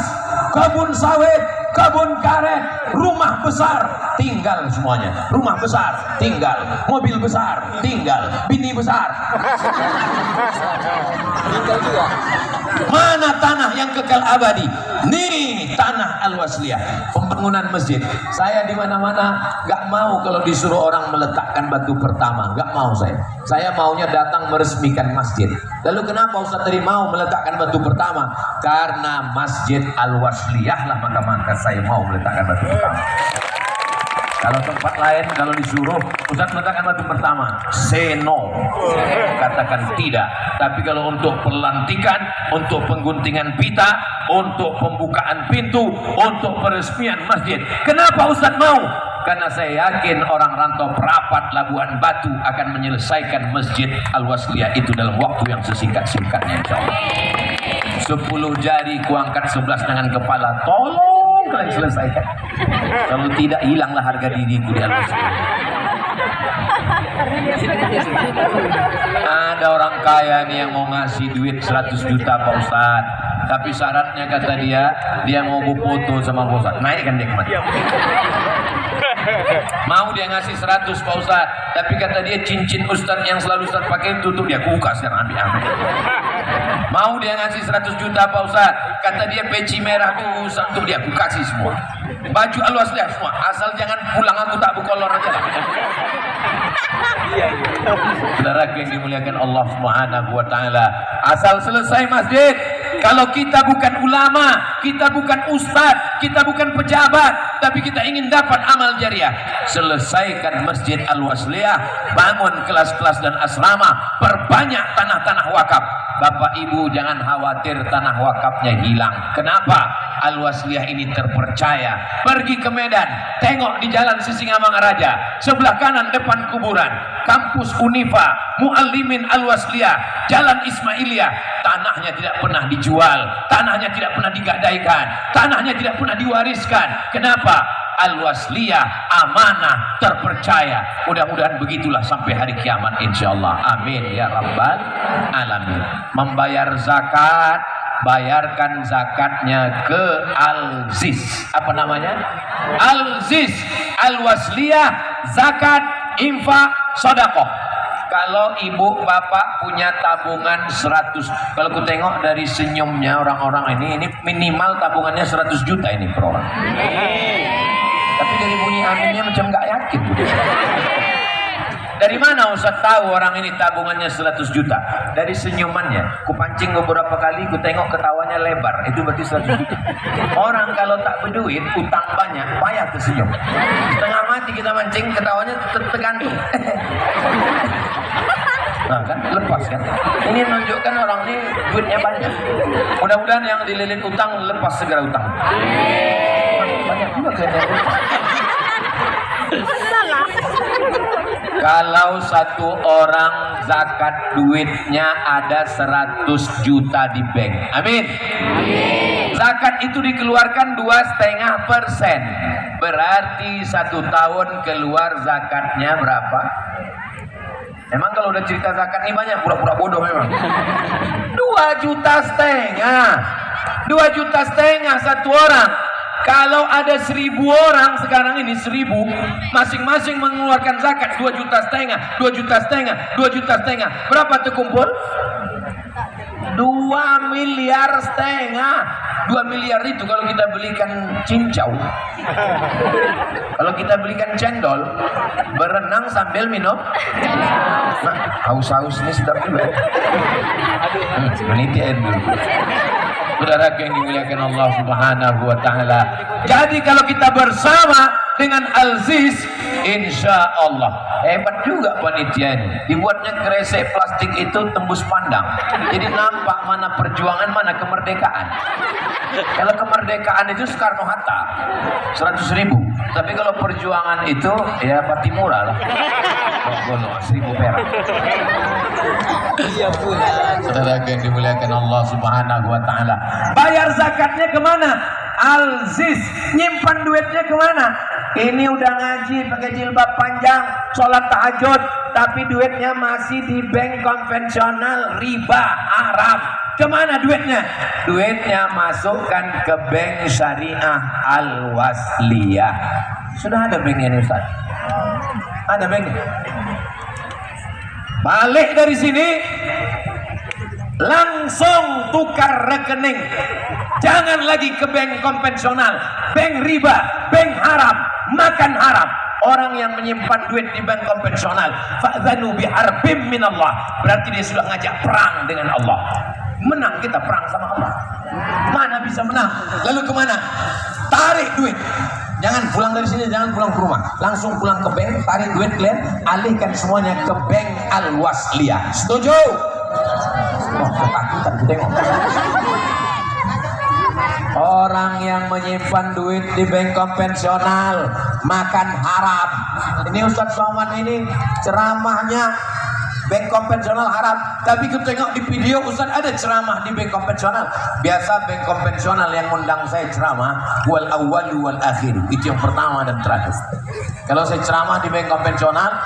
kebun sawit, kebun karet, rumah besar, tinggal semuanya. Rumah besar, tinggal. Mobil besar, tinggal. Bini besar. Tinggal juga. Mana tanah yang kekal abadi? Nih tanah Al-Wasliyah. Pembangunan masjid. Saya di mana-mana gak mau kalau disuruh orang meletakkan batu pertama. Gak mau saya. Saya maunya datang meresmikan masjid. Lalu kenapa Ustaz tadi mau meletakkan batu pertama? Karena Masjid Al-Wasliyah lah maka saya mau meletakkan batu pertama. Kalau tempat lain kalau disuruh Ustaz meletakkan batu pertama, say no, katakan tidak. Tapi kalau untuk pelantikan, untuk pengguntingan pita, untuk pembukaan pintu, untuk peresmian masjid, kenapa Ustaz mau? Karena saya yakin orang rantau perapat Labuan Batu akan menyelesaikan Masjid Al-Wasliyah itu dalam waktu yang sesingkat-singkatnya, insyaallah. 10 jari kuangkat 11 dengan kepala. Tolong kalian selesaikan. Kalau tidak, hilanglah harga diriku di Al-Wasliyah. Ada orang kaya nih yang mau ngasih duit 100 juta Pak Ustadz, tapi syaratnya kata dia mau foto sama Pak Ustadz. Naikkan dia kemana? Mau dia ngasih 100 Pak Ustadz, tapi kata dia cincin Ustadz yang selalu Ustadz pakai tutup dia buka sekarang ambil. Mau dia ngasih 100 juta Pak Ustadz, kata dia peci merah tuh Ustadz untuk dia aku kasih semua. Baju Al-Wasliyah semua, asal jangan pulang aku tak bukolor aja lah. Saudara yang dimuliakan Allah Subhanahu wa taala, asal selesai masjid. Kalau kita bukan ulama, kita bukan ustadz, kita bukan pejabat, tapi kita ingin dapat amal jariah, selesaikan Masjid Al-Wasliyah, bangun kelas-kelas dan asrama, perbanyak tanah-tanah wakaf. Bapak Ibu jangan khawatir tanah wakafnya hilang. Kenapa? Al-Wasliyah ini terpercaya. Pergi ke Medan, tengok di jalan Sisingamangaraja, sebelah kanan depan kuburan, kampus Unifa, Muallimin Al-Wasliyah, Jalan Ismailiyah, tanahnya tidak pernah dijual, tanahnya tidak pernah digadaikan, tanahnya tidak pernah diwariskan. Kenapa? Al-Wasliyah amanah, terpercaya. Mudah-mudahan begitulah sampai hari kiamat insyaallah. Amin ya rabbal alamin. Membayar zakat, bayarkan zakatnya ke Al-Ziz. Apa namanya? Al-Ziz, Al-Wasliyah, zakat, infak, sedekah. Kalau ibu bapak punya tabungan 100, kalau ku tengok dari senyumnya orang-orang ini minimal tabungannya 100 juta ini per orang. Tapi dari bunyi aminnya macam nggak yakin. Dari mana Ustaz tahu orang ini tabungannya 100 juta? Dari senyumannya. Ku pancing beberapa kali, ku tengok ketawanya lebar. Itu berarti 100 juta. Orang kalau tak berduit, utang banyak, payah tersenyum. Setengah mati kita mancing, ketawanya tergantung. Nah kan, lepas kan. Ini menunjukkan orang ini duitnya banyak. Mudah-mudahan yang dililit utang, lepas segera utang. Banyak juga kayaknya. Kalau satu orang zakat duitnya ada 100 juta di bank, amin. Zakat itu dikeluarkan 2,5%. Berarti 1 tahun keluar zakatnya berapa? Emang kalau udah cerita zakat ini banyak pura-pura bodoh memang. 2,5 juta. 2,5 juta satu orang. Kalau ada 1.000 orang sekarang ini, 1.000, masing-masing mengeluarkan zakat 2,5 juta, 2,5 juta, 2,5 juta, berapa terkumpul? 2,5 miliar. 2 miliar itu kalau kita belikan cincau, kalau kita belikan cendol, berenang sambil minum, nah, haus-haus ini sedap juga. Meniti air dulu. Saudara yang dimuliakan Allah Subhanahu wa taala. Jadi kalau kita bersama dengan Al-Ziz, insya Allah hebat juga panitia ini. Dibuatnya kresek plastik itu tembus pandang. Jadi nampak mana perjuangan, mana kemerdekaan. Kalau kemerdekaan itu Soekarno Hatta 100.000. Tapi kalau perjuangan itu ya Patimura lah. 1.000 perak. Saudara yang dimuliakan Allah Subhanahu wa taala. Bayar zakatnya kemana? Al-Ziz. Nyimpan duitnya kemana? Ini udah ngaji pakai jilbab panjang, sholat tahajud, tapi duitnya masih di bank konvensional, riba, Arab. Kemana duitnya? Duitnya masukkan ke bank syariah Al-Wasliyah. Sudah ada banknya nih Ustaz? Ada banknya? Balik dari sini, langsung tukar rekening. Jangan lagi ke bank konvensional, bank riba, bank haram, makan haram. Orang yang menyimpan duit di bank konvensional, fa'zanu biharbim minallah, berarti dia sudah ngajak perang dengan Allah. Menang kita perang sama Allah. Mana bisa menang? Lalu kemana? Tarik duit. Jangan pulang dari sini, jangan pulang ke rumah. Langsung pulang ke bank, tarik duit kalian, alihkan semuanya ke bank Al-Wasliyah. Setuju? Oh, ketakutan tengok. Orang yang menyimpan duit di bank konvensional makan haram. Ini Ustadz Somad ini ceramahnya bank konvensional haram, tapi kita tengok di video Ustadz ada ceramah di bank konvensional. Biasa bank konvensional yang undang saya ceramah wal awwalu wal akhir, itu yang pertama dan terakhir. Kalau saya ceramah di bank konvensional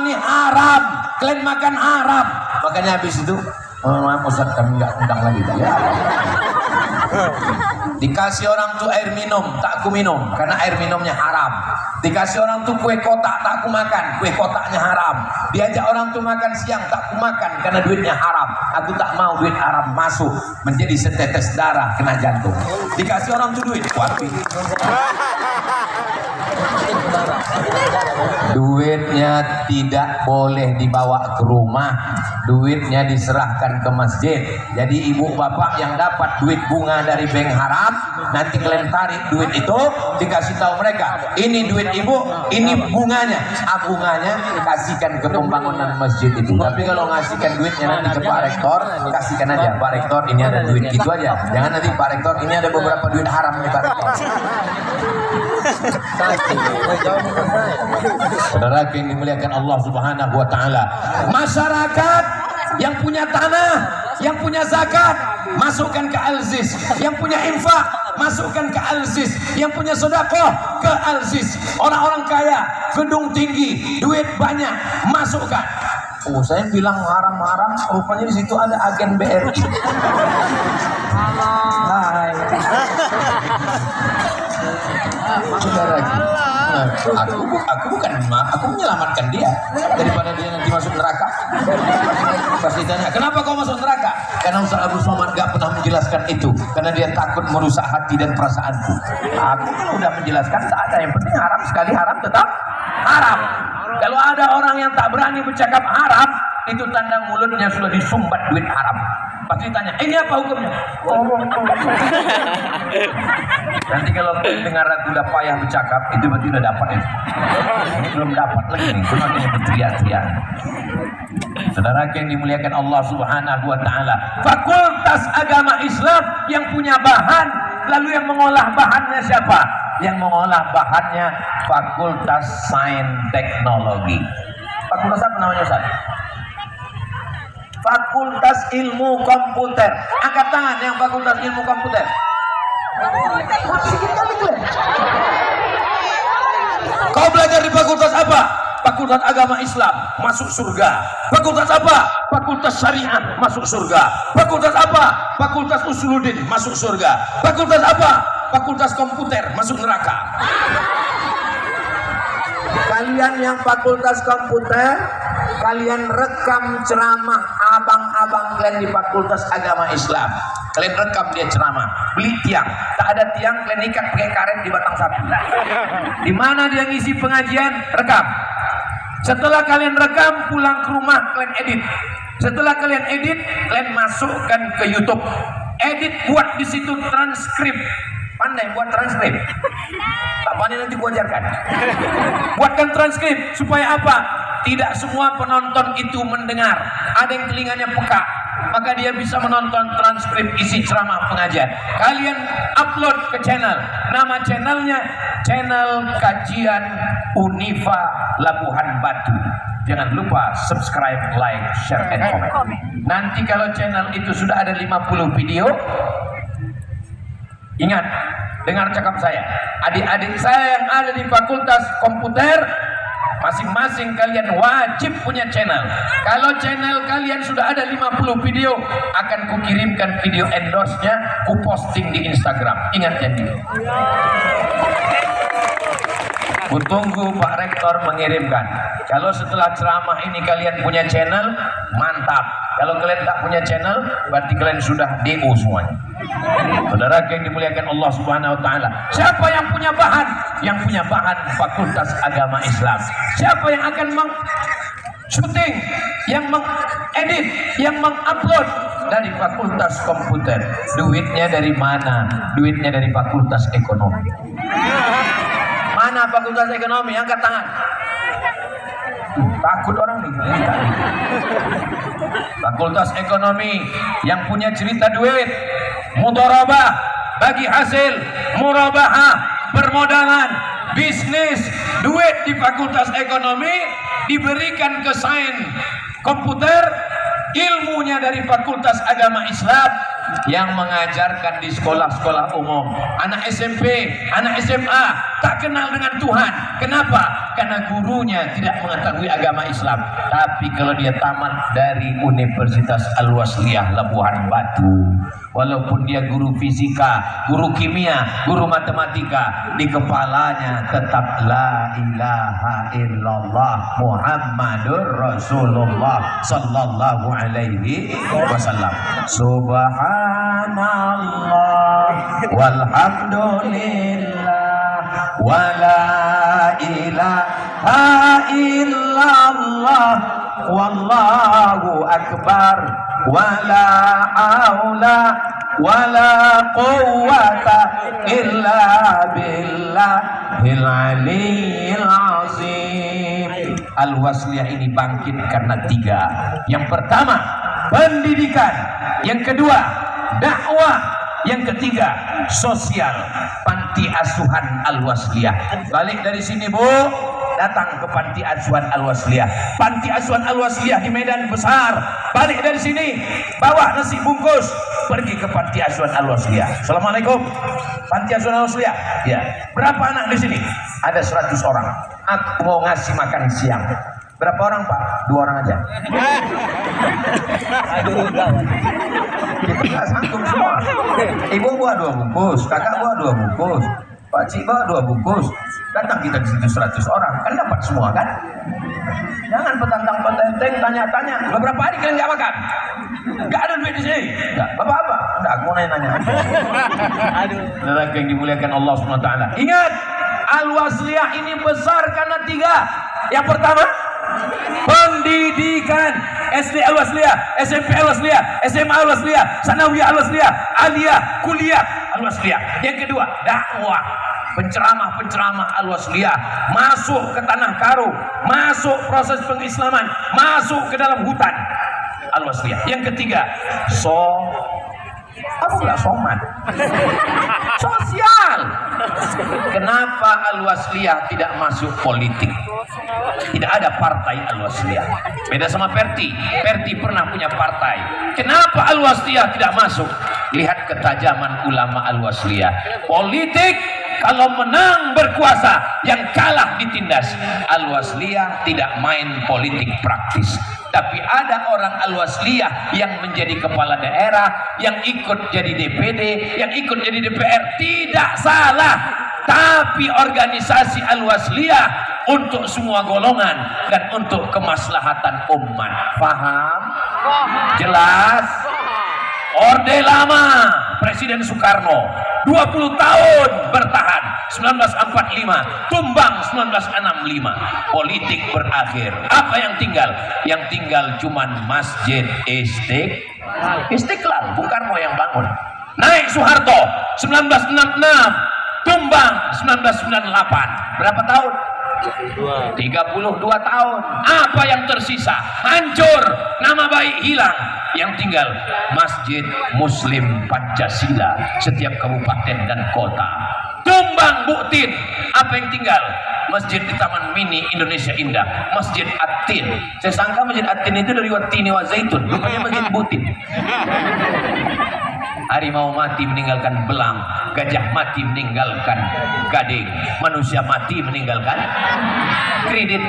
ini haram, kalian makan haram. Makanya habis itu maaf Ustadz, kami nggak undang lagi ya. Dikasih orang tuh air minum, tak aku minum karena air minumnya haram. Dikasih orang tuh kue kotak, tak aku makan, kue kotaknya haram. Diajak orang tuh makan siang, tak aku makan karena duitnya haram. Aku tak mau duit haram masuk menjadi setetes darah kena jantung. Dikasih orang tuh duit, wapi. Duitnya tidak boleh dibawa ke rumah, duitnya diserahkan ke masjid. Jadi ibu bapak yang dapat duit bunga dari bank haram, nanti kalian tarik duit itu, dikasih tahu mereka, ini duit ibu, ini bunganya. Bunganya kasihkan ke pembangunan masjid itu. Tapi kalau ngasihkan duitnya nanti ke Pak Rektor, kasihkan aja, Pak Rektor ini ada duit, gitu aja. Jangan nanti Pak Rektor ini ada beberapa duit haram nih Pak Rektor. Saudara yang dimuliakan Allah Subhanahu wa taala, masyarakat yang punya tanah, yang punya zakat, masukkan ke Al-Ziz. Yang punya infak, masukkan ke Al-Ziz. Yang punya sedekah ke Al-Ziz. Orang-orang kaya, gedung tinggi, duit banyak, masukkan. Oh, saya bilang haram-haram, rupanya di situ ada agen BRI. Hai. Saudara, aku bukan aku menyelamatkan dia daripada dia nanti masuk neraka. Pasti tanya, kenapa kau masuk neraka? Karena Ustaz Abu Somad gak pernah menjelaskan itu, karena dia takut merusak hati dan perasaanku. Aku sudah menjelaskan, tak ada, yang penting haram sekali haram tetap haram. Kalau ada orang yang tak berani bercakap haram, itu tanda mulutnya sudah disumbat duit haram. Pasti tanya, ini apa hukumnya? Nanti kalau dengar aku udah payah bercakap, itu berarti udah dapat ya. Ini belum dapat lagi nih, cuma dia berteriak-teriak. Saudara yang dimuliakan Allah Subhanahu wa taala, Fakultas Agama Islam yang punya bahan, lalu yang mengolah bahannya siapa? Yang mengolah bahannya Fakultas Sains Teknologi. Fakultas apa namanya Ustaz? Fakultas Ilmu Komputer. Angkat tangan yang Fakultas Ilmu Komputer. Kau belajar di fakultas apa? Fakultas Agama Islam, masuk surga. Fakultas apa? Fakultas Syariah, masuk surga. Fakultas apa? Fakultas Usuluddin, masuk surga. Fakultas apa? fakultas komputer masuk neraka. Kalian yang fakultas komputer, kalian rekam ceramah abang-abang kalian di fakultas agama Islam. Kalian rekam dia ceramah, beli tiang, tak ada tiang, kalian ikat pakai karet di batang sapi. Di mana dia ngisi pengajian, rekam. Setelah kalian rekam, pulang ke rumah kalian edit. Setelah kalian edit, kalian masukkan ke YouTube. Edit, buat di situ transkrip. Pandai buat transkrip? Tak pandai nanti gua ajarkan. Buatkan transkrip supaya apa? Tidak semua penonton itu mendengar. Ada yang telinganya peka, maka dia bisa menonton transkrip isi ceramah pengajian. Kalian upload ke channel. Nama channelnya channel kajian Unifa Labuhan Batu. Jangan lupa subscribe, like, share, and comment. Nanti kalau channel itu sudah ada 50 video, ingat, dengar cakap saya. Adik-adik saya yang ada di fakultas komputer, masing-masing kalian wajib punya channel. Kalau channel kalian sudah ada 50 video, akan kukirimkan video endorse-nya, ku posting di Instagram. Ingat janji. Kutunggu Pak Rektor mengirimkan. Kalau setelah ceramah ini kalian punya channel, mantap. Kalau kalian tak punya channel, berarti kalian sudah DO semuanya. Saudara yang dimuliakan Allah Subhanahu wa taala. Siapa yang punya bahan? Yang punya bahan Fakultas Agama Islam. Siapa yang akan syuting, yang mengedit, yang mengupload? Dari Fakultas Komputer. Duitnya dari mana? Duitnya dari Fakultas Ekonomi. Mana Fakultas Ekonomi? Angkat tangan. Takut orang nih. Fakultas Ekonomi yang punya cerita duit, mudharabah, bagi hasil, murabahah, permodalan, bisnis, duit di Fakultas Ekonomi diberikan ke sains komputer, ilmunya dari Fakultas Agama Islam yang mengajarkan di sekolah-sekolah umum. Anak SMP, anak SMA tak kenal dengan Tuhan. Kenapa? Karena gurunya tidak mengetahui agama Islam. Tapi kalau dia tamat dari Universitas Al-Wasliyah Labuhan Batu, walaupun dia guru fisika, guru kimia, guru matematika, di kepalanya tetap la ilaha illallah Muhammadur Rasulullah sallallahu alaihi wasallam. Subhanallah walhamdulillah wala ilaha illallah wallahu akbar wala haula wala quwwata illa billahil aliyyil azim. Al-Wasliyah ini bangkit karena tiga. Yang pertama, pendidikan. Yang kedua, dakwah. Yang ketiga, sosial. Panti asuhan Al-Wasliyah. Balik dari sini, Bu, datang ke Panti Asuhan Al-Wasliyah. Panti Asuhan Al-Wasliyah di Medan besar. Balik dari sini, bawa nasi bungkus, pergi ke Panti Asuhan Al-Wasliyah. Assalamualaikum. Panti Asuhan Al-Wasliyah. Ya. Berapa anak di sini? Ada 100 orang. Aku mau ngasih makan siang. Berapa orang, Pak? 2 orang aja. Aduh, kita nggak sanggup semua. Ibu bawa 2 bungkus, kakak bawa 2 bungkus, Pak Cik bawa 2 bungkus. Datang kita di situ 100 orang, kan dapat semua kan? Jangan petantang-petenteng tanya-tanya. Berapa hari kalian nggak makan? Nggak ada duit di sini. Nggak, apa-apa. Nggak, aku nanya-nanya. Aduh. Saudara yang dimuliakan Allah SWT. Ingat, Al-Wasliyah ini besar karena 3. Yang pertama, pendidikan. SD Al-Wasliyah, SMP Al-Wasliyah, SMA Al-Wasliyah, Sanawiyah Al-Wasliyah, Aliyah, Kuliah Al-Wasliyah. Yang kedua, dakwah. Penceramah-penceramah Al-Wasliyah masuk ke tanah Karo, masuk proses pengislaman, masuk ke dalam hutan Al-Wasliyah. Yang ketiga, apa enggak somat? Sosial. Kenapa Al-Wasliyah tidak masuk politik? Tidak ada partai Al-Wasliyah. Beda sama Perti. Perti pernah punya partai. Kenapa Al-Wasliyah tidak masuk? Lihat ketajaman ulama Al-Wasliyah. Politik kalau menang berkuasa, yang kalah ditindas. Al-Wasliyah tidak main politik praktis. Tapi ada orang Al-Wasliyah yang menjadi kepala daerah, yang ikut jadi DPD, yang ikut jadi DPR, tidak salah. Tapi organisasi Al-Wasliyah untuk semua golongan dan untuk kemaslahatan umat. Paham? Jelas? Orde Lama Presiden Soekarno 20 tahun bertahan, 1945 tumbang, 1965 politik berakhir. Apa yang tinggal? Yang tinggal cuman Masjid Istiqlal, Bung Karno yang bangun. Naik Soeharto 1966 tumbang, 1998. Berapa tahun? 32 tahun. Apa yang tersisa? Hancur, nama baik hilang. Yang tinggal Masjid Muslim Pancasila setiap kabupaten dan kota. Tumbang Buktin. Apa yang tinggal? Masjid di Taman Mini Indonesia Indah, Masjid At-Tin. Saya sangka Masjid At-Tin itu dari Watini wa Zaitun, rupanya Masjid Buktin. Harimau mati meninggalkan belang, gajah mati meninggalkan gading, manusia mati meninggalkan kredit.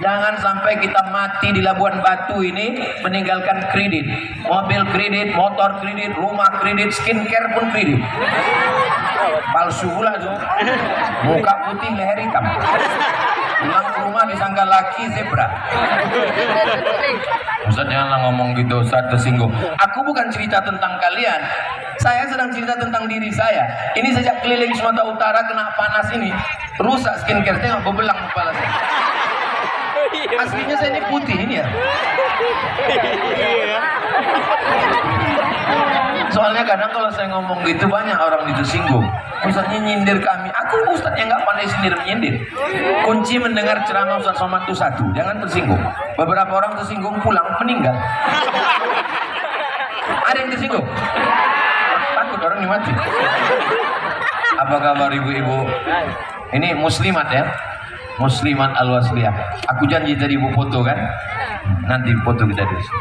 Jangan sampai kita mati di Labuan Batu ini meninggalkan kredit, mobil kredit, motor kredit, rumah kredit, skincare pun kredit. Palsu pula tuh, muka putih leher hitam, pulang ke rumah disangka laki zebra. Ustaz janganlah ngomong gitu, Ustaz tersinggung. Aku bukan cerita tentang kalian, saya sedang cerita tentang diri saya. Ini sejak keliling Sumatera Utara kena panas ini, rusak skincare, tengok bebelang kepala saya. Aslinya saya ini putih ini ya. Soalnya kadang kalau saya ngomong gitu banyak orang tersinggung. Ustaznya nyindir kami. Aku Ustaz yang nggak pandai sindir menyindir. Kunci mendengar ceramah Ustaz Somad itu satu, jangan tersinggung. Beberapa orang tersinggung pulang meninggal. Ada yang tersinggung? Takut orang ini mati. Apa kabar ibu-ibu? Ini muslimat ya, muslimat Al-Wasliyah. Aku janji tadi ibu foto kan? Nanti foto kita di sini.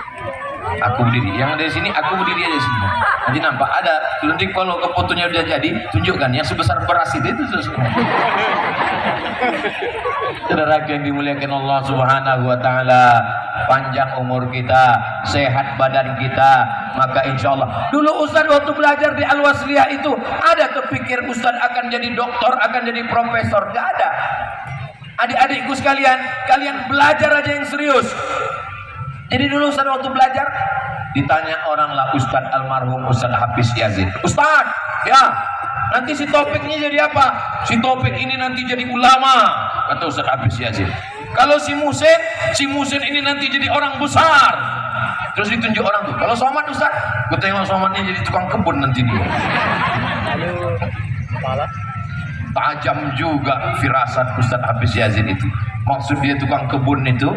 Aku berdiri, yang dari sini aku berdiri aja sini. Nanti nampak ada. Nanti kalau ke fotonya udah jadi, tunjukkan yang sebesar beras itu semua. Saudara yang dimuliakan Allah Subhanahu wa taala, panjang umur kita, sehat badan kita, maka insya Allah. Dulu Ustaz waktu belajar di Al-Wasliyah itu ada kepikir Ustaz akan jadi doktor, akan jadi profesor, gak ada. Adik-adikku sekalian, kalian belajar aja yang serius. Jadi dulu Ustaz waktu belajar ditanya orang lah, Ustaz almarhum Ustaz Hafiz Yazid, Ustaz ya nanti si Taufik ini jadi apa? Si Taufik ini nanti jadi ulama, kata Ustaz Hafiz Yazid. Kalau si Musin ini nanti jadi orang besar. Terus ditunjuk orang tuh. Kalau Somad Ustaz, gue tengok Somadnya jadi tukang kebun nanti dia. Tajam juga firasat Ustaz Hafiz Yazid itu. Maksud dia tukang kebun itu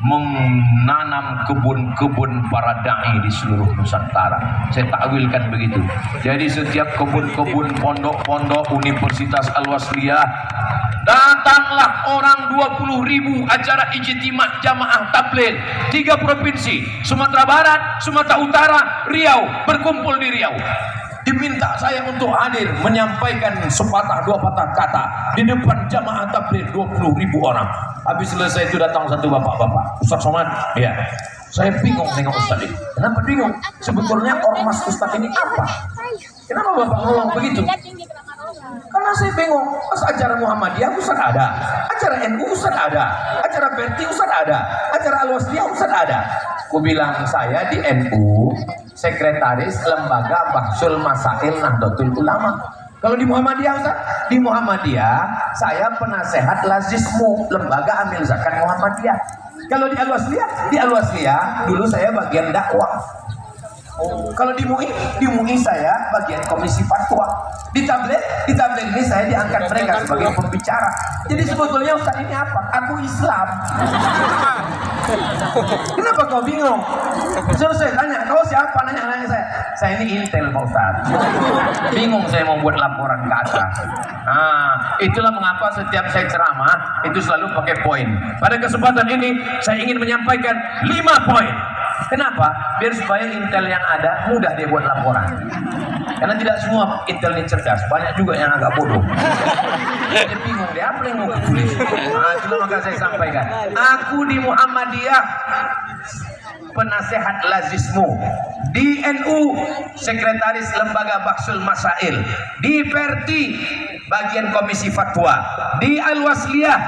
menanam kebun-kebun para dai di seluruh Nusantara. Saya takwilkan begitu. Jadi setiap kebun-kebun, pondok-pondok Universitas Al-Wasliyah, datanglah orang 20.000 acara ijtimah jamaah tabligh 3 provinsi, Sumatera Barat, Sumatera Utara, Riau, berkumpul di Riau. Diminta saya untuk hadir menyampaikan sepatah dua patah kata di depan jamaah tabligh 20.000 orang. Habis selesai itu datang satu bapak-bapak, Ustaz Somad, ya. Saya bingung nengok Ustaz ini. Kenapa bingung? Sebetulnya ormas Ustaz ini apa? Kenapa bapak ngomong begitu? Karena saya bingung. Pas acara Muhammadiyah Ustaz ada, acara NU Ustaz ada, acara Berti Ustaz ada, acara Al-Wasliyah Ustaz ada. Aku bilang saya di NU sekretaris lembaga Bahsul Masail Nahdlatul Ulama. Kalau di Muhammadiyah Ustaz, di Muhammadiyah saya penasehat Lazismu, lembaga amil zakat Muhammadiyah. Kalau di Al-Wasliyah dulu saya bagian dakwah. Kalau di MUI saya bagian komisi fatwa. Di tabligh ini saya diangkat mereka sebagai pembicara. Jadi sebetulnya Ustaz ini apa? Aku Islam. Kenapa kau bingung? Saya tanya, kau siapa? Nanya saya. Saya ini Intel Pak Ustaz. Bingung saya mau buat laporan ke atas. Nah, itulah mengapa setiap saya ceramah itu selalu pakai poin. Pada kesempatan ini saya ingin menyampaikan 5 poin. Kenapa? Biar supaya intel yang ada mudah dia buat laporan. Karena tidak semua intel ini cerdas, banyak juga yang agak bodoh. Dia bingung, dia apa yang mau tulis. Nah, itulah maka saya sampaikan. Aku di Muhammadiyah penasehat lazismu, di NU sekretaris lembaga Bahsul Masail, di Perti bagian komisi fatwa, di Al-Wasliyah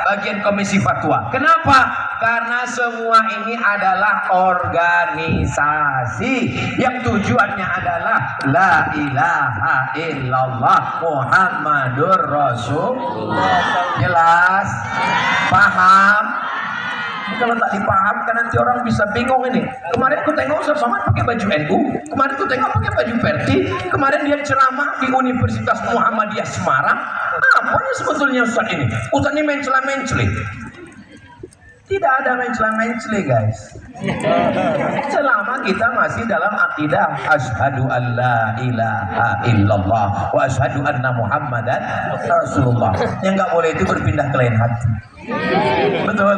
bagian komisi fatwa. Kenapa? Karena semua ini adalah organisasi yang tujuannya adalah la ilaha illallah Muhammadur Rasulullah. Jelas? Paham? Kalau tak dipahamkan nanti orang bisa bingung ini. Kemarin aku tengok Ustaz Somad pakai baju NU, kemarin aku tengok pakai baju Perti, kemarin dia ceramah di Universitas Muhammadiyah Semarang. Apanya sebetulnya Ustaz ini? Ustaz ini mencela-mencela. Tidak ada mencela-mencela, guys. Selama kita masih dalam akidah asyhadu an la ilaha illallah wa asyhadu anna Muhammadan Rasulullah. Yang nggak boleh itu berpindah ke lain hati. Betul.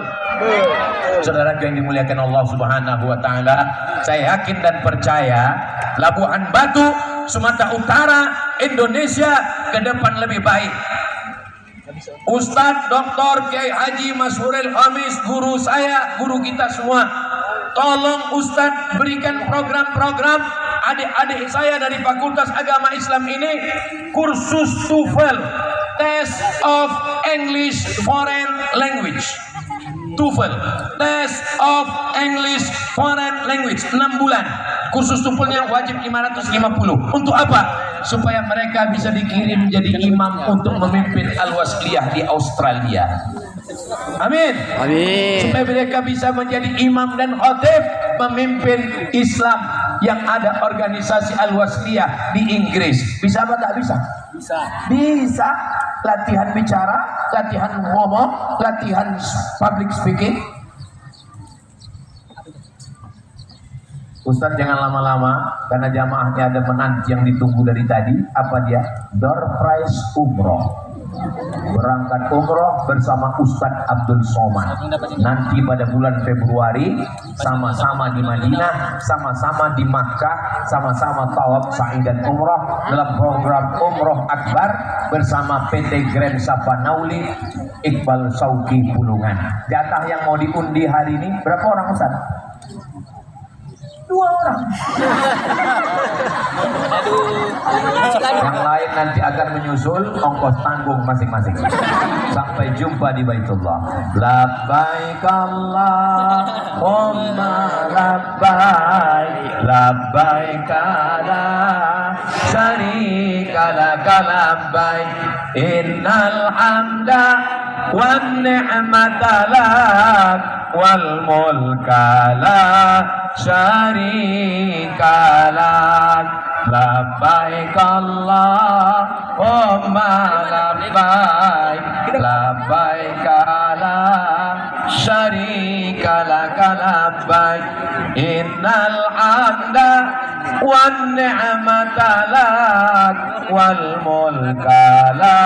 Saudara yang dimuliakan Allah Subhanahu wa taala, saya yakin dan percaya Labuhan Batu, Sumatera Utara, Indonesia ke depan lebih baik. Ustadz Dr. Kiai Haji Mashuril Khamis, guru saya, guru kita semua, tolong Ustadz berikan program-program adik-adik saya dari Fakultas Agama Islam ini kursus TOEFL, Test of English Foreign Language. TOEFL, Test of English Foreign Language, 6 bulan. Kursus TOEFL-nya wajib 550. Untuk apa? Supaya mereka bisa dikirim jadi imam untuk memimpin Al-Wasliyah di Australia. Amin. Amin. Supaya mereka bisa menjadi imam dan khotib memimpin Islam yang ada organisasi Al-Wasliyah di Inggris. Bisa apa tak bisa? Bisa. Bisa. Latihan bicara, latihan ngomong, latihan public speaking. Ustaz jangan lama-lama karena jamaahnya ada menanti yang ditunggu dari tadi. Apa dia? Door prize umroh. Berangkat umroh bersama Ustadz Abdul Somad nanti pada bulan Februari, sama-sama di Madinah, sama-sama di Makkah, sama-sama tawaf sa'i dan umroh dalam program Umroh Akbar bersama PT Grand Sapanauli Iqbal Sauki Bulungan. Jatah yang mau diundi hari ini berapa orang Ustaz? 2 orang. Yang lain nanti akan menyusul, ongkos tanggung masing-masing. Sampai jumpa di Baitullah. Labbaik Allahumma labbaik, labbaik la syarika laka labbaik, innal hamda wan ni'mata lak wal mulka la syarika lak. Labbaik Allahumma labbaik, labbaik la syarika laka labbaik, innal hamda wan ni'mata lak wal mulka la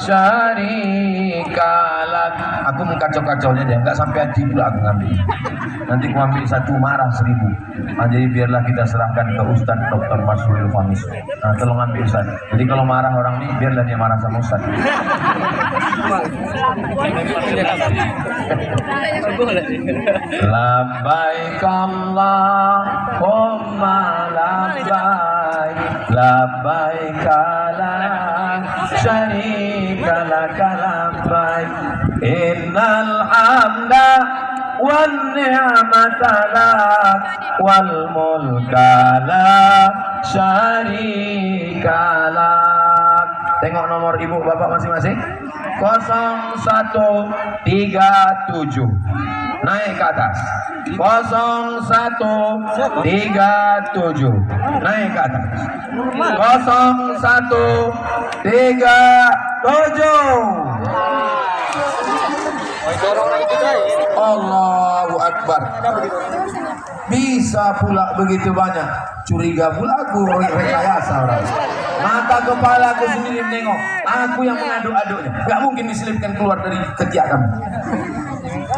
syarika lak. Aku mengkacau-kacaunya dia, nggak sampai hati pula aku ngambil. Nanti aku ambil 1 marah 1000. Nah, jadi biarlah kita serahkan ke Ustadz Dr. Mashuril Khamis. Nah, tolong ambil Ustadz. Jadi kalau marah orang ini, biarlah dia marah sama Ustadz. Labbaik Allahumma labbaik, labbaik la syarika laka labbaik, innal hamda wan ni'mata lak wal mulka la syarika lak. Tengok nomor ibu bapak masing-masing. 0137. Naik ke atas. 0137. Naik ke atas. 0137. Allahu Akbar. Bisa pula begitu banyak. Curiga pula aku rekayasa orang. Mata kepala aku sendiri nengok. Aku yang mengaduk-aduknya. Gak mungkin diselipkan keluar dari ketiak kamu.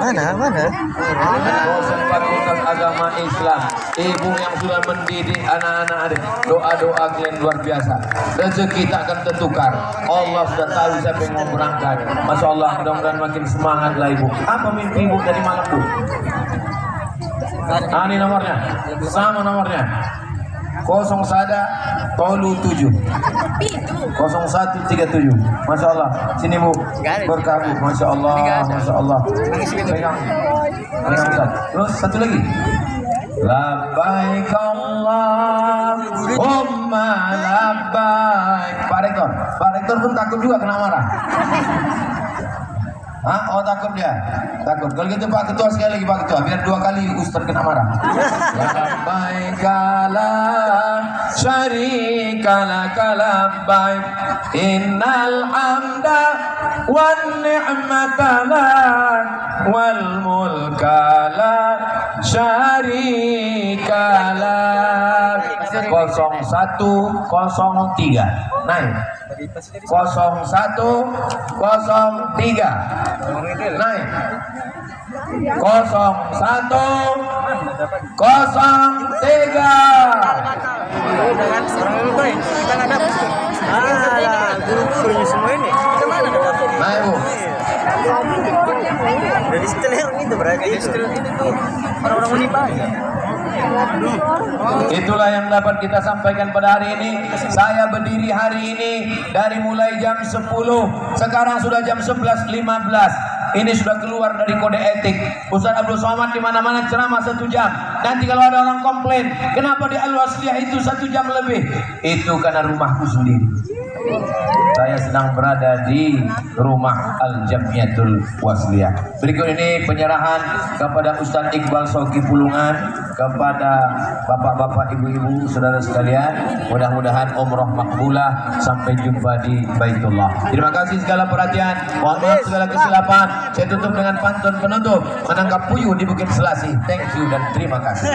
Dosen Fakultas Agama Islam, ibu yang sudah mendidik anak-anak adik, doa-doa kalian luar biasa. Rezeki tak akan tertukar. Allah sudah tahu siapa yang mau berangkat. Masya Allah, mudah-mudahan makin semangat lah ibu. Apa mimpi ibu dari malam bu? Ini nomornya, sama nomornya. 01 tolu 7 0137. Masya Allah, sini bu, berkah bu. Masya Allah, Masya Allah. Pegang, Ustaz. Terus satu lagi. Labbaik Allahumma labbaik. Pak Rektor pun takut juga kena marah. Hah? Oh takut dia, takut. Kalau gitu Pak Ketua sekali lagi Pak Ketua, biar 2 kali Ustaz kena marah. Labbaik la syarika laka labbaik innal hamda wan ni'mata lak wal mulka la syarika lak. 0103 naik. 0103 naik. 0103 guru-gurunya semua ini kemana dapatnya? naik bu. Dari setelah itu berarti setelah itu tuh orang-orang menimba aja. Itulah yang dapat kita sampaikan pada hari ini. Saya berdiri hari ini dari mulai jam 10, sekarang sudah jam 11.15. Ini sudah keluar dari kode etik. Ustaz Abdul Somad di mana-mana ceramah 1 jam. Nanti kalau ada orang komplain, kenapa di Al-Wasliyah itu 1 jam lebih? Itu karena rumahku sendiri. Saya sedang berada di rumah Al-Jamiatul Wasliyah. Berikut ini penyerahan kepada Ustaz Iqbal Soki Pulungan, kepada bapak-bapak, ibu-ibu, saudara sekalian. Mudah-mudahan umroh makbulah. Sampai jumpa di Baitullah. Terima kasih segala perhatian. Mohon maaf segala kesilapan. Saya tutup dengan pantun penutup. Menangkap puyuh di Bukit Selasih. Thank you dan terima kasih.